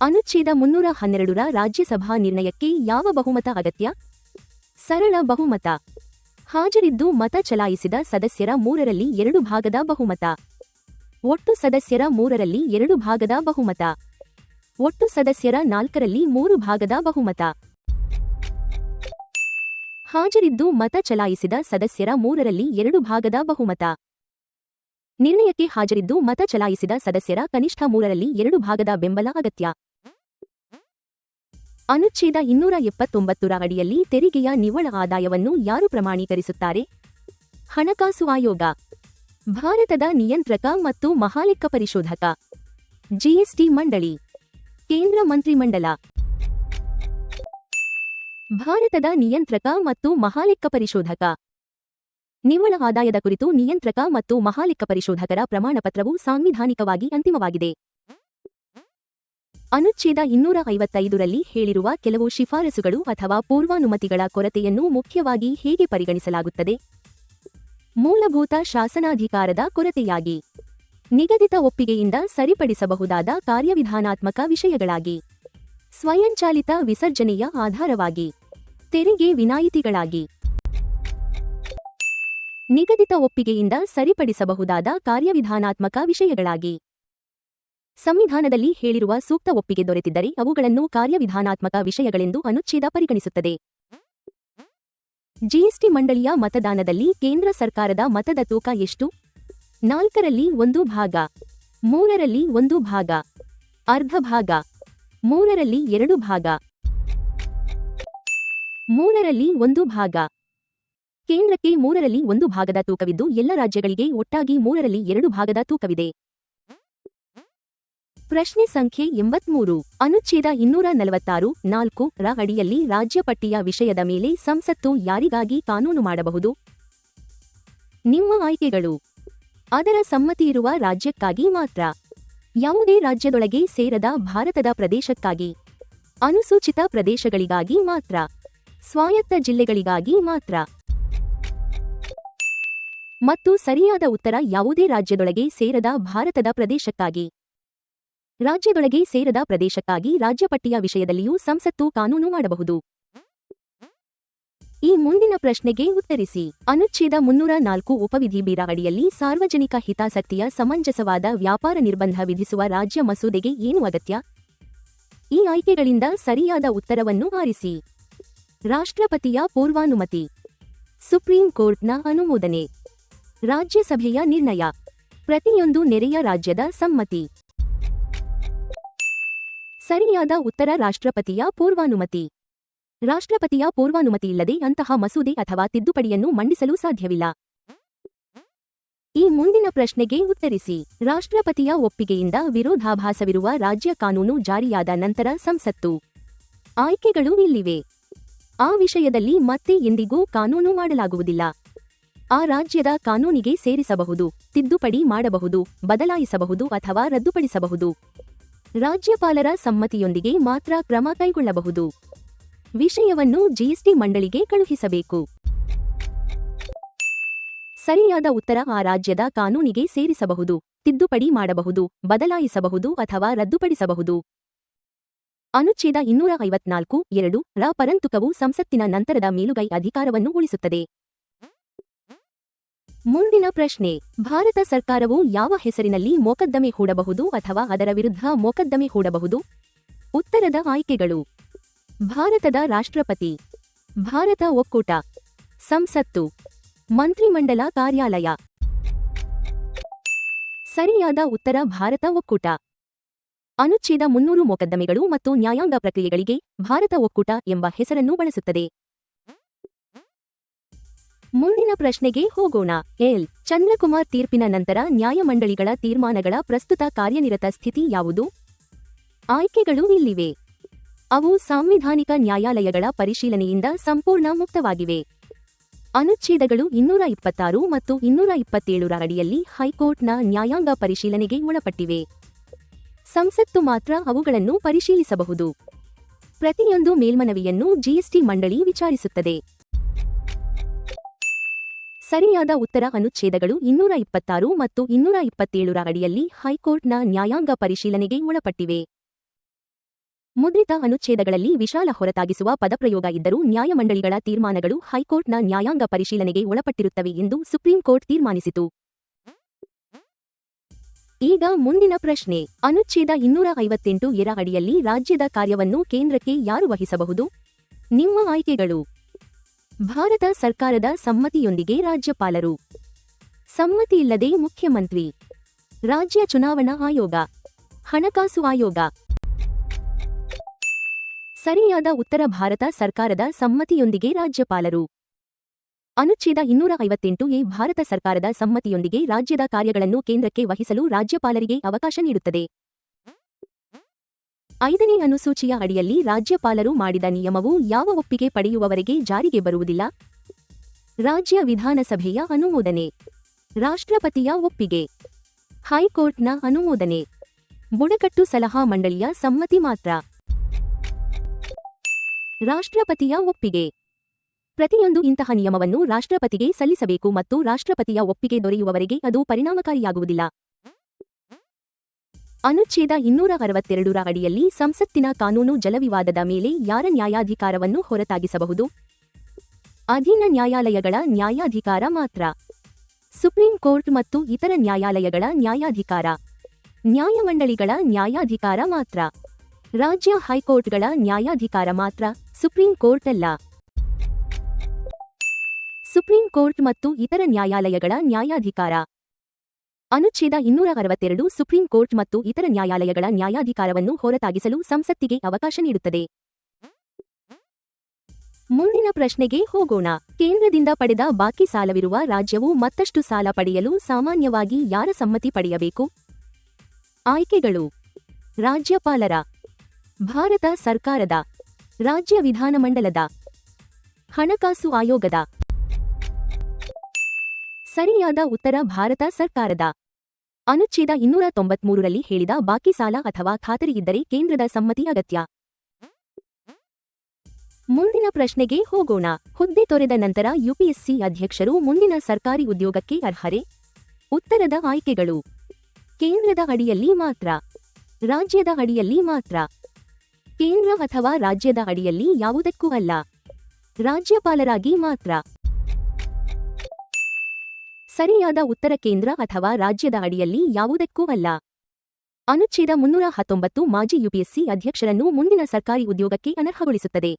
ಅನುಚ್ಛೇದ 312ರ ರಾಜ್ಯಸಭಾ ನಿರ್ಣಯಕ್ಕೆ ಯಾವ ಬಹುಮತ ಅಗತ್ಯ? ಸರಳ ಬಹುಮತ. ಹಾಜರಿದ್ದು ಮತ ಚಲಾಯಿಸಿದ ಸದಸ್ಯರ 3ರಲ್ಲಿ 2 ಭಾಗದ ಬಹುಮತ. ಒಟ್ಟು ಸದಸ್ಯರ 3ರಲ್ಲಿ 2 ಭಾಗದ ಬಹುಮತ. ಒಟ್ಟು ಸದಸ್ಯರ 4ರಲ್ಲಿ 3 ಭಾಗದ ಬಹುಮತ. ಹಾಜರಿದ್ದು ಮತ ಚಲಾಯಿಸಿದ ಸದಸ್ಯರ 3ರಲ್ಲಿ 2 ಭಾಗದ ಬಹುಮತ. ನಿರ್ಣಯಕ್ಕೆ ಹಾಜರಿದ್ದು ಮತ ಚಲಾಯಿಸಿದ ಸದಸ್ಯರ ಕನಿಷ್ಠ 3ರಲ್ಲಿ 2 ಭಾಗದ ಬೆಂಬಲ ಅಗತ್ಯ. ಅನುಚ್ಛೇದ 279ರ ಅಡಿಯಲ್ಲಿ ತೆರಿಗೆಯ ನಿವ್ವಳ ಆದಾಯವನ್ನು ಯಾರು ಪ್ರಮಾಣೀಕರಿಸುತ್ತಾರೆ? ಹಣಕಾಸು ಆಯೋಗ. ಭಾರತದ ನಿಯಂತ್ರಕ ಮತ್ತು ಮಹಾಲೆಕ್ಕ ಪರಿಶೋಧಕ. ಜಿಎಸ್ಟಿ ಮಂಡಳಿ. ಕೇಂದ್ರ ಮಂತ್ರಿಮಂಡಲ. ಭಾರತದ ನಿಯಂತ್ರಕ ಮತ್ತು ಮಹಾಲೆಕ್ಕ ಪರಿಶೋಧಕ. ನಿವ್ವಳ ಆದಾಯದ ಕುರಿತು ನಿಯಂತ್ರಕ ಮತ್ತು ಮಹಾಲೆಕ್ಕ ಪರಿಶೋಧಕರ ಪ್ರಮಾಣಪತ್ರವು ಸಾಂವಿಧಾನಿಕವಾಗಿ ಅಂತಿಮವಾಗಿದೆ. ಅನುಚ್ಛೇದ 255ರಲ್ಲಿ ಹೇಳಿರುವ ಕೆಲವು ಶಿಫಾರಸುಗಳು ಅಥವಾ ಪೂರ್ವಾನುಮತಿಗಳ ಕೊರತೆಯನ್ನು ಮುಖ್ಯವಾಗಿ ಹೇಗೆ ಪರಿಗಣಿಸಲಾಗುತ್ತದೆ? ಮೂಲಭೂತ ಶಾಸನಾಧಿಕಾರದ ಕೊರತೆಯಾಗಿ. ನಿಗದಿತ ಒಪ್ಪಿಗೆಯಿಂದ ಸರಿಪಡಿಸಬಹುದಾದ ಕಾರ್ಯವಿಧಾನಾತ್ಮಕ ವಿಷಯಗಳಾಗಿ. ಸ್ವಯಂಚಾಲಿತ ವಿಸರ್ಜನೆಯ ಆಧಾರವಾಗಿ. ತೆರಿಗೆ ವಿನಾಯಿತಿಗಳಾಗಿ. ನಿಗದಿತ ಒಪ್ಪಿಗೆಯಿಂದ ಸರಿಪಡಿಸಬಹುದಾದ ಕಾರ್ಯವಿಧಾನಾತ್ಮಕ ವಿಷಯಗಳಾಗಿ. ಸಂವಿಧಾನದಲ್ಲಿ ಹೇಳಿರುವ ಸೂಕ್ತ ಒಪ್ಪಿಗೆ ದೊರೆತಿದ್ದರೆ ಅವುಗಳನ್ನು ಕಾರ್ಯವಿಧಾನಾತ್ಮಕ ವಿಷಯಗಳೆಂದು ಅನುಚ್ಛೇದ ಪರಿಗಣಿಸುತ್ತದೆ. ಜಿಎಸ್ಟಿ ಮಂಡಳಿಯ ಮತದಾನದಲ್ಲಿ ಕೇಂದ್ರ ಸರ್ಕಾರದ ಮತದ ತೂಕ ಎಷ್ಟು? 4ರಲ್ಲಿ 1 ಭಾಗ. 3ರಲ್ಲಿ 1 ಭಾಗ. ಅರ್ಧ ಭಾಗ. 3ರಲ್ಲಿ 2 ಭಾಗ. 3ರಲ್ಲಿ 1 ಭಾಗ. ಕೇಂದ್ರಕ್ಕೆ 3ರಲ್ಲಿ 1 ಭಾಗದ ತೂಕವಿದ್ದು ಎಲ್ಲ ರಾಜ್ಯಗಳಿಗೆ ಒಟ್ಟಾಗಿ 3ರಲ್ಲಿ 2 ಭಾಗದ ತೂಕವಿದೆ. ಪ್ರಶ್ನೆ ಸಂಖ್ಯೆ 83. ಅನುಚ್ಛೇದ 246(4)ರ ಅಡಿಯಲ್ಲಿ ರಾಜ್ಯ ಪಟ್ಟಿಯ ವಿಷಯದ ಮೇಲೆ ಸಂಸತ್ತು ಯಾರಿಗಾಗಿ ಕಾನೂನು ಮಾಡಬಹುದು? ನಿಮ್ಮ ಆಯ್ಕೆಗಳು. ಅದರ ಸಮ್ಮತಿಯಿರುವ ರಾಜ್ಯಕ್ಕಾಗಿ ಮಾತ್ರ. ಯಾವುದೇ ರಾಜ್ಯದೊಳಗೆ ಸೇರದ ಭಾರತದ ಪ್ರದೇಶಕ್ಕಾಗಿ. ಅನುಸೂಚಿತ ಪ್ರದೇಶಗಳಿಗಾಗಿ ಮಾತ್ರ. ಸ್ವಾಯತ್ತ ಜಿಲ್ಲೆಗಳಿಗಾಗಿ ಮಾತ್ರ. ಮತ್ತು ಸರಿಯಾದ ಉತ್ತರ ಯಾವುದೇ ರಾಜ್ಯದೊಳಗೆ ಸೇರದ ಭಾರತದ ಪ್ರದೇಶಕ್ಕಾಗಿ. ರಾಜ್ಯದೊಳಗೆ ಸೇರದ ಪ್ರದೇಶಕ್ಕಾಗಿ ರಾಜ್ಯ ಪಟ್ಟಿಯ ವಿಷಯದಲ್ಲಿಯೂ ಸಂಸತ್ತು ಕಾನೂನು ಮಾಡಬಹುದು. ಈ ಮುಂದಿನ ಪ್ರಶ್ನೆಗೆ ಉತ್ತರಿಸಿ. ಅನುಚ್ಛೇದ 304 ಉಪವಿಧಿ ಬಿ ರ ಅಡಿಯಲ್ಲಿ ಸಾರ್ವಜನಿಕ ಹಿತಾಸಕ್ತಿಯ ಸಮಂಜಸವಾದ ವ್ಯಾಪಾರ ನಿರ್ಬಂಧ ವಿಧಿಸುವ ರಾಜ್ಯ ಮಸೂದೆಗೆ ಏನು ಅಗತ್ಯ? ಈ ಆಯ್ಕೆಗಳಿಂದ ಸರಿಯಾದ ಉತ್ತರವನ್ನು ಆರಿಸಿ. ರಾಷ್ಟ್ರಪತಿಯ ಪೂರ್ವಾನುಮತಿ. ಸುಪ್ರೀಂ ಕೋರ್ಟ್ನ ಅನುಮೋದನೆ. ರಾಜ್ಯಸಭೆಯ ನಿರ್ಣಯ. ಪ್ರತಿಯೊಂದು ನೆರೆಯ ರಾಜ್ಯದ ಸಮ್ಮತಿ. ಸರಿಯಾದ ಉತ್ತರ ರಾಷ್ಟ್ರಪತಿಯ ಪೂರ್ವಾನುಮತಿ. ರಾಷ್ಟ್ರಪತಿಯ ಪೂರ್ವಾನುಮತಿಯಿಲ್ಲದೆ ಅಂತಹ ಮಸೂದೆ ಅಥವಾ ತಿದ್ದುಪಡಿಯನ್ನು ಮಂಡಿಸಲು ಸಾಧ್ಯವಿಲ್ಲ. ಈ ಮುಂದಿನ ಪ್ರಶ್ನೆಗೆ ಉತ್ತರಿಸಿ. ರಾಷ್ಟ್ರಪತಿಯ ಒಪ್ಪಿಗೆಯಿಂದ ವಿರೋಧಾಭಾಸವಿರುವ ರಾಜ್ಯ ಕಾನೂನು ಜಾರಿಯಾದ ನಂತರ ಸಂಸತ್ತು. ಆಯ್ಕೆಗಳು ಇಲ್ಲಿವೆ. ಆ ವಿಷಯದಲ್ಲಿ ಮತ್ತೆ ಎಂದಿಗೂ ಕಾನೂನು ಮಾಡಲಾಗುವುದಿಲ್ಲ. ಆ ರಾಜ್ಯದ ಕಾನೂನಿಗೆ ಸೇರಿಸಬಹುದು, ತಿದ್ದುಪಡಿ ಮಾಡಬಹುದು, ಬದಲಾಯಿಸಬಹುದು ಅಥವಾ ರದ್ದುಪಡಿಸಬಹುದು. ರಾಜ್ಯಪಾಲರ ಸಮ್ಮತಿಯೊಂದಿಗೆ ಮಾತ್ರ ಕ್ರಮ ಕೈಗೊಳ್ಳಬಹುದು. ವಿಷಯವನ್ನು ಜಿಎಸ್ಟಿ ಮಂಡಳಿಗೆ ಕಳುಹಿಸಬೇಕು. ಸರಿಯಾದ ಉತ್ತರ ಆ ರಾಜ್ಯದ ಕಾನೂನಿಗೆ ಸೇರಿಸಬಹುದು, ತಿದ್ದುಪಡಿ ಮಾಡಬಹುದು, ಬದಲಾಯಿಸಬಹುದು ಅಥವಾ ರದ್ದುಪಡಿಸಬಹುದು. ಅನುಚ್ಛೇದ 254(2) ರ ಪರಂತುಕವು ಸಂಸತ್ತಿನ ನಂತರದ ಮೇಲುಗೈ ಅಧಿಕಾರವನ್ನು ಉಳಿಸುತ್ತದೆ. ಮುಂದಿನ ಪ್ರಶ್ನೆ: ಭಾರತ ಸರ್ಕಾರವು ಯಾವ ಹೆಸರಿನಲ್ಲಿ ಮೊಕದ್ದಮೆ ಹೂಡಬಹುದು ಅಥವಾ ಅದರ ವಿರುದ್ಧ ಮೊಕದ್ದಮೆ ಹೂಡಬಹುದು? ಉತ್ತರದ ಆಯ್ಕೆಗಳು: ಭಾರತದ ರಾಷ್ಟ್ರಪತಿ, ಭಾರತ ಒಕ್ಕೂಟ, ಸಂಸತ್ತು, ಮಂತ್ರಿಮಂಡಲ ಕಾರ್ಯಾಲಯ. ಸರಿಯಾದ ಉತ್ತರ ಭಾರತ ಒಕ್ಕೂಟ. ಅನುಚ್ಛೇದ 300 ಮೊಕದ್ದಮೆಗಳು ಮತ್ತು ನ್ಯಾಯಾಂಗ ಪ್ರಕ್ರಿಯೆಗಳಿಗೆ ಭಾರತ ಒಕ್ಕೂಟ ಎಂಬ ಹೆಸರನ್ನು ಬಳಸುತ್ತದೆ. ಮುಂದಿನ ಪ್ರಶ್ನೆಗೆ ಹೋಗೋಣ. ಎಲ್. ಚಂದ್ರಕುಮಾರ್ ತೀರ್ಪಿನ ನಂತರ ನ್ಯಾಯಮಂಡಳಿಗಳ ತೀರ್ಮಾನಗಳ ಪ್ರಸ್ತುತ ಕಾರ್ಯನಿರತ ಸ್ಥಿತಿ ಯಾವುದು? ಆಯ್ಕೆಗಳು ಇಲ್ಲಿವೆ. ಅವು ಸಾಂವಿಧಾನಿಕ ನ್ಯಾಯಾಲಯಗಳ ಪರಿಶೀಲನೆಯಿಂದ ಸಂಪೂರ್ಣ ಮುಕ್ತವಾಗಿವೆ. ಅನುಚ್ಛೇದಗಳು 226 ಮತ್ತು 227 ರ ಅಡಿಯಲ್ಲಿ ಹೈಕೋರ್ಟ್ನ ನ್ಯಾಯಾಂಗ ಪರಿಶೀಲನೆಗೆ ಒಳಪಟ್ಟಿವೆ. ಸಂಸತ್ತು ಮಾತ್ರ ಅವುಗಳನ್ನು ಪರಿಶೀಲಿಸಬಹುದು. ಪ್ರತಿಯೊಂದು ಮೇಲ್ಮನವಿಯನ್ನು ಜಿಎಸ್ಟಿ ಮಂಡಳಿ ವಿಚಾರಿಸುತ್ತದೆ. ಸರಿಯಾದ ಉತ್ತರ ಅನುಚ್ಛೇದಗಳು 226 ಮತ್ತು 227 ರ ಅಡಿಯಲ್ಲಿ ಹೈಕೋರ್ಟ್ನ ನ್ಯಾಯಾಂಗ ಪರಿಶೀಲನೆಗೆ ಒಳಪಟ್ಟಿವೆ. ಮುದ್ರಿತ ಅನುಚ್ಛೇದಗಳಲ್ಲಿ ವಿಶಾಲ ಹೊರತಾಗಿಸುವ ಪದಪ್ರಯೋಗ ಇದ್ದರೂ ನ್ಯಾಯಮಂಡಳಿಗಳ ತೀರ್ಮಾನಗಳು ಹೈಕೋರ್ಟ್ನ ನ್ಯಾಯಾಂಗ ಪರಿಶೀಲನೆಗೆ ಒಳಪಟ್ಟಿರುತ್ತವೆ ಎಂದು ಸುಪ್ರೀಂ ಕೋರ್ಟ್ ತೀರ್ಮಾನಿಸಿತು. ಈಗ ಮುಂದಿನ ಪ್ರಶ್ನೆ: ಅನುಚ್ಛೇದ 258 ರ ಅಡಿಯಲ್ಲಿ ರಾಜ್ಯದ ಕಾರ್ಯವನ್ನು ಕೇಂದ್ರಕ್ಕೆ ಯಾರು ವಹಿಸಬಹುದು? ನಿಮ್ಮ ಆಯ್ಕೆಗಳು: ಭಾರತ ಸರ್ಕಾರದ ಸಮ್ಮತಿಯೊಂದಿಗೆ ರಾಜ್ಯಪಾಲರು, ಸಮ್ಮತಿಯಿಲ್ಲದೆ ಮುಖ್ಯಮಂತ್ರಿ, ರಾಜ್ಯ ಚುನಾವಣಾ ಆಯೋಗ, ಹಣಕಾಸು ಆಯೋಗ. ಸರಿಯಾದ ಉತ್ತರ ಭಾರತ ಸರ್ಕಾರದ ಸಮ್ಮತಿಯೊಂದಿಗೆ ರಾಜ್ಯಪಾಲರು. ಅನುಚ್ಛೇದ 258(a) ಭಾರತ ಸರ್ಕಾರದ ಸಮ್ಮತಿಯೊಂದಿಗೆ ರಾಜ್ಯದ ಕಾರ್ಯಗಳನ್ನು ಕೇಂದ್ರಕ್ಕೆ ವಹಿಸಲು ರಾಜ್ಯಪಾಲರಿಗೆ ಅವಕಾಶ ನೀಡುತ್ತದೆ. 5ನೇ ಅನುಸೂಚಿಯ ಅಡಿಯಲ್ಲಿ ರಾಜ್ಯಪಾಲರು ಮಾಡಿದ ನಿಯಮವು ಯಾವ ಒಪ್ಪಿಗೆ ಪಡೆಯುವವರೆಗೆ ಜಾರಿಗೆ ಬರುವುದಿಲ್ಲ? ರಾಜ್ಯ ವಿಧಾನಸಭೆಯ ಅನುಮೋದನೆ, ರಾಷ್ಟ್ರಪತಿಯ ಒಪ್ಪಿಗೆ, ಹೈಕೋರ್ಟ್ನ ಅನುಮೋದನೆ, ಬುಡಕಟ್ಟು ಸಲಹಾ ಮಂಡಳಿಯ ಸಮ್ಮತಿ ಮಾತ್ರ. ರಾಷ್ಟ್ರಪತಿಯ ಒಪ್ಪಿಗೆ. ಪ್ರತಿಯೊಂದು ಇಂತಹ ನಿಯಮವನ್ನು ರಾಷ್ಟ್ರಪತಿಗೆ ಸಲ್ಲಿಸಬೇಕು ಮತ್ತು ರಾಷ್ಟ್ರಪತಿಯ ಒಪ್ಪಿಗೆ ದೊರೆಯುವವರೆಗೆ ಅದು ಪರಿಣಾಮಕಾರಿಯಾಗುವುದಿಲ್ಲ. ಅನುಚ್ಛೇದ 262 ರ ಅಡಿಯಲ್ಲಿ ಸಂಸತ್ತಿನ ಕಾನೂನು ಜಲವಿವಾದದ ಮೇಲೆ ಯಾರ ನ್ಯಾಯಾಧಿಕಾರವನ್ನು ಹೊರತಾಗಿಸಬಹುದು? ಅಧೀನ ನ್ಯಾಯಾಲಯಗಳ ನ್ಯಾಯಾಧಿಕಾರ ಮಾತ್ರ. ಸುಪ್ರೀಂ ಕೋರ್ಟ್ ಮತ್ತು ಇತರ ನ್ಯಾಯಾಲಯಗಳ ನ್ಯಾಯಾಧಿಕಾರ. ನ್ಯಾಯಮಂಡಳಿಗಳ ನ್ಯಾಯಾಧಿಕಾರ ಮಾತ್ರ. ರಾಜ್ಯ ಹೈಕೋರ್ಟ್ಗಳ ನ್ಯಾಯಾಧಿಕಾರ ಮಾತ್ರ, ಸುಪ್ರೀಂ ಕೋರ್ಟ್ ಅಲ್ಲ. ಸುಪ್ರೀಂ ಕೋರ್ಟ್ ಮತ್ತು ಇತರ ನ್ಯಾಯಾಲಯಗಳ ನ್ಯಾಯಾಧಿಕಾರ. ಅನುಚ್ಛೇದ 262 ಸುಪ್ರೀಂ ಕೋರ್ಟ್ ಮತ್ತು ಇತರ ನ್ಯಾಯಾಲಯಗಳ ನ್ಯಾಯಾಧಿಕಾರವನ್ನು ಹೊರತಾಗಿಸಲು ಸಂಸತ್ತಿಗೆ ಅವಕಾಶ ನೀಡುತ್ತದೆ. ಮುಂದಿನ ಪ್ರಶ್ನೆಗೆ ಹೋಗೋಣ. ಕೇಂದ್ರದಿಂದ ಪಡೆದ ಬಾಕಿ ಸಾಲವಿರುವ ರಾಜ್ಯವು ಮತ್ತಷ್ಟು ಸಾಲ ಪಡೆಯಲು ಸಾಮಾನ್ಯವಾಗಿ ಯಾರ ಸಮ್ಮತಿ ಪಡೆಯಬೇಕು? ಆಯ್ಕೆಗಳು: ರಾಜ್ಯಪಾಲರ, ಭಾರತ ಸರ್ಕಾರದ, ರಾಜ್ಯ ವಿಧಾನಮಂಡಲದ, ಹಣಕಾಸು ಆಯೋಗದ. ಸರಿಯಾದ ಉತ್ತರ ಭಾರತ ಸರ್ಕಾರದ. ಅನುಚ್ಛೇದ 293 ರಲ್ಲಿ ಹೇಳಿದ ಬಾಕಿ ಸಾಲ ಅಥವಾ ಖಾತರಿ ಇದ್ದರೆ ಕೇಂದ್ರದ ಸಮ್ಮತಿ ಅಗತ್ಯ. ಮುಂದಿನ ಪ್ರಶ್ನೆಗೆ ಹೋಗೋಣ. ಹುದ್ದೆ ತೊರೆದ ನಂತರ ಯುಪಿಎಸ್ಸಿ ಅಧ್ಯಕ್ಷರು ಮುಂದಿನ ಸರ್ಕಾರಿ ಉದ್ಯೋಗಕ್ಕೆ ಅರ್ಹರೇ? ಉತ್ತರದ ಆಯ್ಕೆಗಳು: ಕೇಂದ್ರದ ಅಡಿಯಲ್ಲಿ ಮಾತ್ರ, ರಾಜ್ಯದ ಅಡಿಯಲ್ಲಿ ಮಾತ್ರ, ಕೇಂದ್ರ ಅಥವಾ ರಾಜ್ಯದ ಅಡಿಯಲ್ಲಿ ಯಾವುದಕ್ಕೂ ಅಲ್ಲ, ರಾಜ್ಯಪಾಲರಾಗಿ ಮಾತ್ರ. ಸರಿಯಾದ ಉತ್ತರ ಕೇಂದ್ರ ಅಥವಾ ರಾಜ್ಯದ ಅಡಿಯಲ್ಲಿ ಯಾವುದಕ್ಕೂ ಅಲ್ಲ. ಅನುಚ್ಛೇದ 319 ಮಾಜಿ ಯುಪಿಎಸ್ಸಿ ಅಧ್ಯಕ್ಷರನ್ನು ಮುಂದಿನ ಸರ್ಕಾರಿ ಉದ್ಯೋಗಕ್ಕೆ ಅನರ್ಹಗೊಳಿಸುತ್ತದೆ.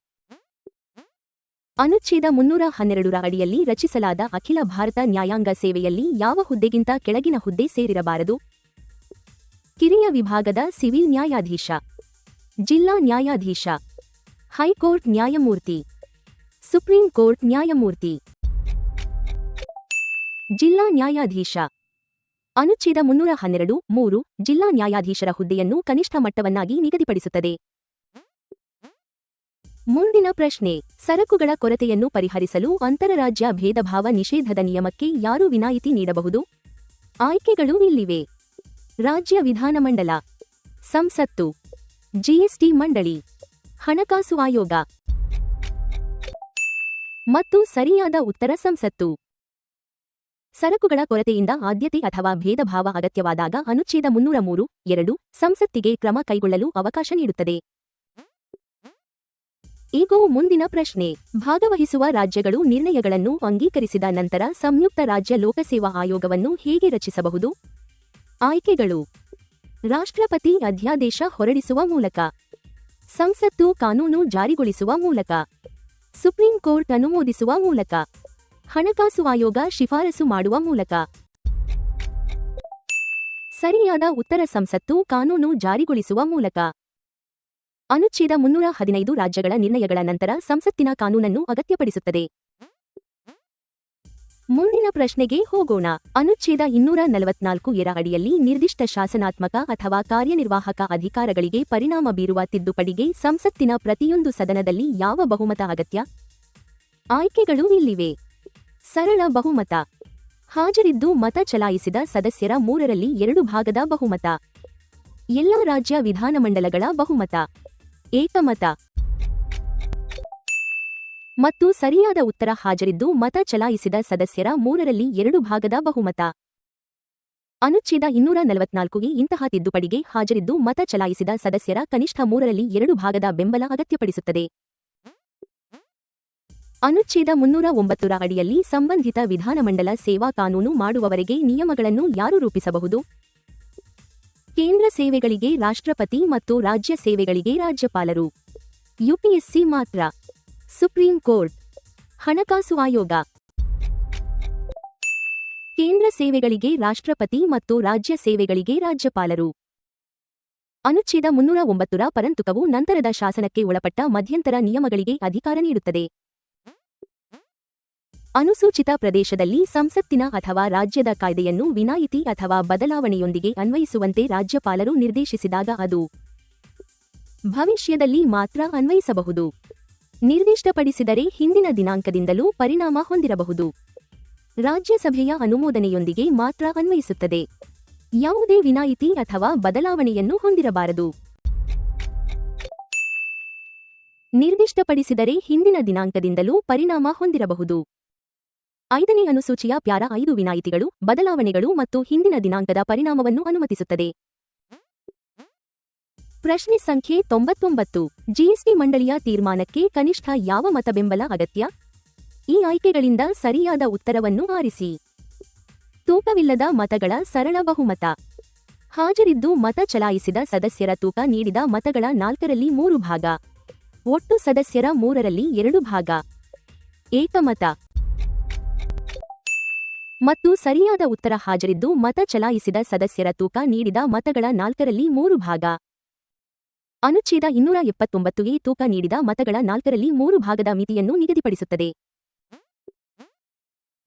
ಅನುಚ್ಛೇದ 312 ರ ಅಡಿಯಲ್ಲಿ ರಚಿಸಲಾದ ಅಖಿಲ ಭಾರತ ನ್ಯಾಯಾಂಗ ಸೇವೆಯಲ್ಲಿ ಯಾವ ಹುದ್ದೆಗಿಂತ ಕೆಳಗಿನ ಹುದ್ದೆ ಸೇರಿರಬಾರದು? ಕಿರಿಯ ವಿಭಾಗದ ಸಿವಿಲ್ ನ್ಯಾಯಾಧೀಶ, ಜಿಲ್ಲಾ ನ್ಯಾಯಾಧೀಶ, ಹೈಕೋರ್ಟ್ ನ್ಯಾಯಮೂರ್ತಿ, ಸುಪ್ರೀಂ ಕೋರ್ಟ್ ನ್ಯಾಯಮೂರ್ತಿ. ಜಿಲ್ಲಾ ನ್ಯಾಯಾಧೀಶ. ಅನುಚ್ಛೇದ 312(3) ಜಿಲ್ಲಾ ನ್ಯಾಯಾಧೀಶರ ಹುದ್ದೆಯನ್ನು ಕನಿಷ್ಠ ಮಟ್ಟವನ್ನಾಗಿ ನಿಗದಿಪಡಿಸುತ್ತದೆ. ಮುಂದಿನ ಪ್ರಶ್ನೆ: ಸರಕುಗಳ ಕೊರತೆಯನ್ನು ಪರಿಹರಿಸಲು ಅಂತರರಾಜ್ಯ ಭೇದಭಾವ ನಿಷೇಧದ ನಿಯಮಕ್ಕೆ ಯಾರು ವಿನಾಯಿತಿ ನೀಡಬಹುದು? ಆಯ್ಕೆಗಳು ಇಲ್ಲಿವೆ. ರಾಜ್ಯ ವಿಧಾನಮಂಡಲ, ಸಂಸತ್ತು, ಜಿಎಸ್ಟಿ ಮಂಡಳಿ, ಹಣಕಾಸು ಆಯೋಗ. ಮತ್ತು ಸರಿಯಾದ ಉತ್ತರ ಸಂಸತ್ತು. ಸರಕುಗಳ ಕೊರತೆಯಿಂದ ಆದ್ಯತೆ ಅಥವಾ ಭೇದಭಾವ ಅಗತ್ಯವಾದಾಗ ಅನುಚ್ಛೇದ 303(2) ಸಂಸತ್ತಿಗೆ ಕ್ರಮ ಕೈಗೊಳ್ಳಲು ಅವಕಾಶ ನೀಡುತ್ತದೆ. ಈಗ ಮುಂದಿನ ಪ್ರಶ್ನೆ. ಭಾಗವಹಿಸುವ ರಾಜ್ಯಗಳು ನಿರ್ಣಯಗಳನ್ನು ಅಂಗೀಕರಿಸಿದ ನಂತರ ಸಂಯುಕ್ತ ರಾಜ್ಯ ಲೋಕಸೇವಾ ಆಯೋಗವನ್ನು ಹೇಗೆ ರಚಿಸಬಹುದು? ಆಯ್ಕೆಗಳು: ರಾಷ್ಟ್ರಪತಿ ಅಧ್ಯಾದೇಶ ಹೊರಡಿಸುವ ಮೂಲಕ, ಸಂಸತ್ತು ಕಾನೂನು ಜಾರಿಗೊಳಿಸುವ ಮೂಲಕ, ಸುಪ್ರೀಂ ಕೋರ್ಟ್ ಅನುಮೋದಿಸುವ ಮೂಲಕ, ಹಣಕಾಸು ಆಯೋಗ ಶಿಫಾರಸು ಮಾಡುವ ಮೂಲಕ. ಸರಿಯಾದ ಉತ್ತರ ಸಂಸತ್ತು ಕಾನೂನು ಜಾರಿಗೊಳಿಸುವ ಮೂಲಕ. ಅನುಚ್ಛೇದ 315 ರಾಜ್ಯಗಳ ನಿರ್ಣಯಗಳ ನಂತರ ಸಂಸತ್ತಿನ ಕಾನೂನನ್ನು ಅಗತ್ಯಪಡಿಸುತ್ತದೆ. ಮುಂದಿನ ಪ್ರಶ್ನೆಗೆ ಹೋಗೋಣ. ಅನುಚ್ಛೇದ 244 ರ ಅಡಿಯಲ್ಲಿ ನಿರ್ದಿಷ್ಟ ಶಾಸನಾತ್ಮಕ ಅಥವಾ ಕಾರ್ಯನಿರ್ವಾಹಕ ಅಧಿಕಾರಗಳಿಗೆ ಪರಿಣಾಮ ಬೀರುವ ತಿದ್ದುಪಡಿಗೆ ಸಂಸತ್ತಿನ ಪ್ರತಿಯೊಂದು ಸದನದಲ್ಲಿ ಯಾವ ಬಹುಮತ ಅಗತ್ಯ? ಆಯ್ಕೆಗಳು ಇಲ್ಲಿವೆ. ಸರಳ ಬಹುಮತ, ಹಾಜರಿದ್ದು ಮತ ಚಲಾಯಿಸಿದ ಸದಸ್ಯರ 2/3 ಭಾಗದ ಬಹುಮತ, ಎಲ್ಲ ರಾಜ್ಯ ವಿಧಾನಮಂಡಲಗಳ ಬಹುಮತ, ಏಕಮತ. ಮತ್ತು ಸರಿಯಾದ ಉತ್ತರ ಹಾಜರಿದ್ದು ಮತ ಚಲಾಯಿಸಿದ ಸದಸ್ಯರ 2/3 ಭಾಗದ ಬಹುಮತ. ಅನುಚ್ಛೇದ 244 ಇಂತಹ ತಿದ್ದುಪಡಿಗೆ ಹಾಜರಿದ್ದು ಮತ ಚಲಾಯಿಸಿದ ಸದಸ್ಯರ ಕನಿಷ್ಠ 2/3 ಭಾಗದ ಬೆಂಬಲ ಅಗತ್ಯಪಡಿಸುತ್ತದೆ. ಅನುಚ್ಛೇದ 309 ರ ಅಡಿಯಲ್ಲಿ ಸಂಬಂಧಿತ ವಿಧಾನಮಂಡಲ ಸೇವಾ ಕಾನೂನು ಮಾಡುವವರೆಗೆ ನಿಯಮಗಳನ್ನು ಯಾರು ರೂಪಿಸಬಹುದು? ಕೇಂದ್ರ ಸೇವೆಗಳಿಗೆ ರಾಷ್ಟ್ರಪತಿ ಮತ್ತು ರಾಜ್ಯ ಸೇವೆಗಳಿಗೆ ರಾಜ್ಯಪಾಲರು. ಯುಪಿಎಸ್ಸಿ ಮಾತ್ರ. Supreme court. ಹಣಕಾಸು ಆಯೋಗ. ಕೇಂದ್ರ ಸೇವೆಗಳಿಗೆ ರಾಷ್ಟ್ರಪತಿ ಮತ್ತು ರಾಜ್ಯ ಸೇವೆಗಳಿಗೆ ರಾಜ್ಯಪಾಲರು. ಅನುಚ್ಛೇದ 309 ರ ಪರಂತುಕವು ನಂತರದ ಶಾಸನಕ್ಕೆ ಒಳಪಟ್ಟ ಮಧ್ಯಂತರ ನಿಯಮಗಳಿಗೆ ಅಧಿಕಾರ ನೀಡುತ್ತದೆ. ಅನುಸೂಚಿತ ಪ್ರದೇಶದಲ್ಲಿ ಸಂಸತ್ತಿನ ಅಥವಾ ರಾಜ್ಯದ ಕಾಯ್ದೆಯನ್ನು ವಿನಾಯಿತಿ ಅಥವಾ ಬದಲಾವಣೆಯೊಂದಿಗೆ ಅನ್ವಯಿಸುವಂತೆ ರಾಜ್ಯಪಾಲರು ನಿರ್ದೇಶಿಸಿದಾಗ ಅದು ಭವಿಷ್ಯದಲ್ಲಿ ಮಾತ್ರ ಅನ್ವಯಿಸಬಹುದು. ನಿರ್ದಿಷ್ಟಪಡಿಸಿದರೆ ಹಿಂದಿನ ದಿನಾಂಕದಿಂದಲೂ ಪರಿಣಾಮ ಹೊಂದಿರಬಹುದು. ರಾಜ್ಯಸಭೆಯ ಅನುಮೋದನೆಯೊಂದಿಗೆ ಮಾತ್ರ ಅನ್ವಯಿಸುತ್ತದೆ. ಯಾವುದೇ ವಿನಾಯಿತಿ ಅಥವಾ ಬದಲಾವಣೆಯನ್ನು ಹೊಂದಿರಬಾರದು. ನಿರ್ದಿಷ್ಟಪಡಿಸಿದರೆ ಹಿಂದಿನ ದಿನಾಂಕದಿಂದಲೂ ಪರಿಣಾಮ ಹೊಂದಿರಬಹುದು. 5ನೇ ಅನುಸೂಚಿಯ ಪ್ಯಾರಾ 5 ವಿನಾಯಿತಿಗಳು, ಬದಲಾವಣೆಗಳು ಮತ್ತು ಹಿಂದಿನ ದಿನಾಂಕದ ಪರಿಣಾಮವನ್ನು ಅನುಮತಿಸುತ್ತದೆ. ಪ್ರಶ್ನೆ ಸಂಖ್ಯೆ 99. ಜಿಎಸ್ಟಿ ಮಂಡಳಿಯ ತೀರ್ಮಾನಕ್ಕೆ ಕನಿಷ್ಠ ಯಾವ ಮತ ಬೆಂಬಲ ಅಗತ್ಯ? ಈ ಆಯ್ಕೆಗಳಿಂದ ಸರಿಯಾದ ಉತ್ತರವನ್ನು ಆರಿಸಿ. ತೂಕವಿಲ್ಲದ ಮತಗಳ ಸರಳ ಬಹುಮತ, ಹಾಜರಿದ್ದು ಮತ ಚಲಾಯಿಸಿದ ಸದಸ್ಯರ ತೂಕ ನೀಡಿದ ಮತಗಳ 4/3 ಭಾಗ, ಒಟ್ಟು ಸದಸ್ಯರ 3/2 ಭಾಗ, ಏಕಮತ. ಮತ್ತು ಸರಿಯಾದ ಉತ್ತರ ಹಾಜರಿದ್ದು ಮತ ಚಲಾಯಿಸಿದ ಸದಸ್ಯರ ತೂಕ ನೀಡಿದ ಮತಗಳ 4/3 ಭಾಗ. ಅನುಚ್ಛೇದ 279 ತೂಕ ನೀಡಿದ ಮತಗಳ 4/3 ಭಾಗದ ಮಿತಿಯನ್ನು ನಿಗದಿಪಡಿಸುತ್ತದೆ.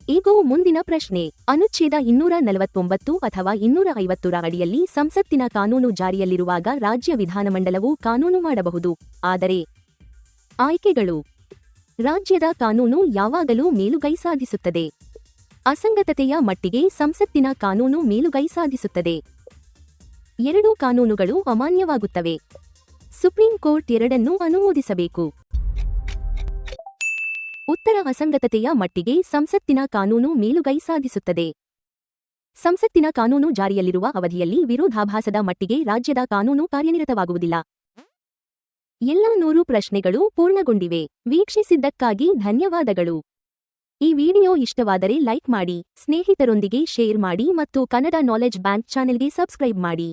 ಈಗ ಮುಂದಿನ ಪ್ರಶ್ನೆ. ಅನುಚ್ಛೇದ 249 ಅಥವಾ 250 ರ ಅಡಿಯಲ್ಲಿ ಸಂಸತ್ತಿನ ಕಾನೂನು ಜಾರಿಯಲ್ಲಿರುವಾಗ ರಾಜ್ಯ ವಿಧಾನಮಂಡಲವು ಕಾನೂನು ಮಾಡಬಹುದು. ಆದರೆ ಆಯ್ಕೆಗಳು: ರಾಜ್ಯದ ಕಾನೂನು ಯಾವಾಗಲೂ ಮೇಲುಗೈ ಸಾಧಿಸುತ್ತದೆ. ಅಸಂಗತತೆಯ ಮಟ್ಟಿಗೆ ಸಂಸತ್ತಿನ ಕಾನೂನು ಮೇಲುಗೈ ಸಾಧಿಸುತ್ತದೆ. ಎರಡೂ ಕಾನೂನುಗಳು ಅಮಾನ್ಯವಾಗುತ್ತವೆ. ಸುಪ್ರೀಂ ಕೋರ್ಟ್ ಎರಡನ್ನೂ ಅನುಮೋದಿಸಬೇಕು. ಉತ್ತರ: ಅಸಂಗತತೆಯ ಮಟ್ಟಿಗೆ ಸಂಸತ್ತಿನ ಕಾನೂನು ಮೇಲುಗೈ ಸಾಧಿಸುತ್ತದೆ. ಸಂಸತ್ತಿನ ಕಾನೂನು ಜಾರಿಯಲ್ಲಿರುವ ಅವಧಿಯಲ್ಲಿ ವಿರೋಧಾಭಾಸದ ಮಟ್ಟಿಗೆ ರಾಜ್ಯದ ಕಾನೂನು ಕಾರ್ಯನಿರತವಾಗುವುದಿಲ್ಲ. ಎಲ್ಲ 100 ಪ್ರಶ್ನೆಗಳು ಪೂರ್ಣಗೊಂಡಿವೆ. ವೀಕ್ಷಿಸಿದ್ದಕ್ಕಾಗಿ ಧನ್ಯವಾದಗಳು. ಈ ವಿಡಿಯೋ ಇಷ್ಟವಾದರೆ ಲೈಕ್ ಮಾಡಿ, ಸ್ನೇಹಿತರೊಂದಿಗೆ ಶೇರ್ ಮಾಡಿ ಮತ್ತು ಕನ್ನಡ ನಾಲೆಡ್ಜ್ ಬ್ಯಾಂಕ್ ಚಾನೆಲ್ಗೆ ಸಬ್ಸ್ಕ್ರೈಬ್ ಮಾಡಿ.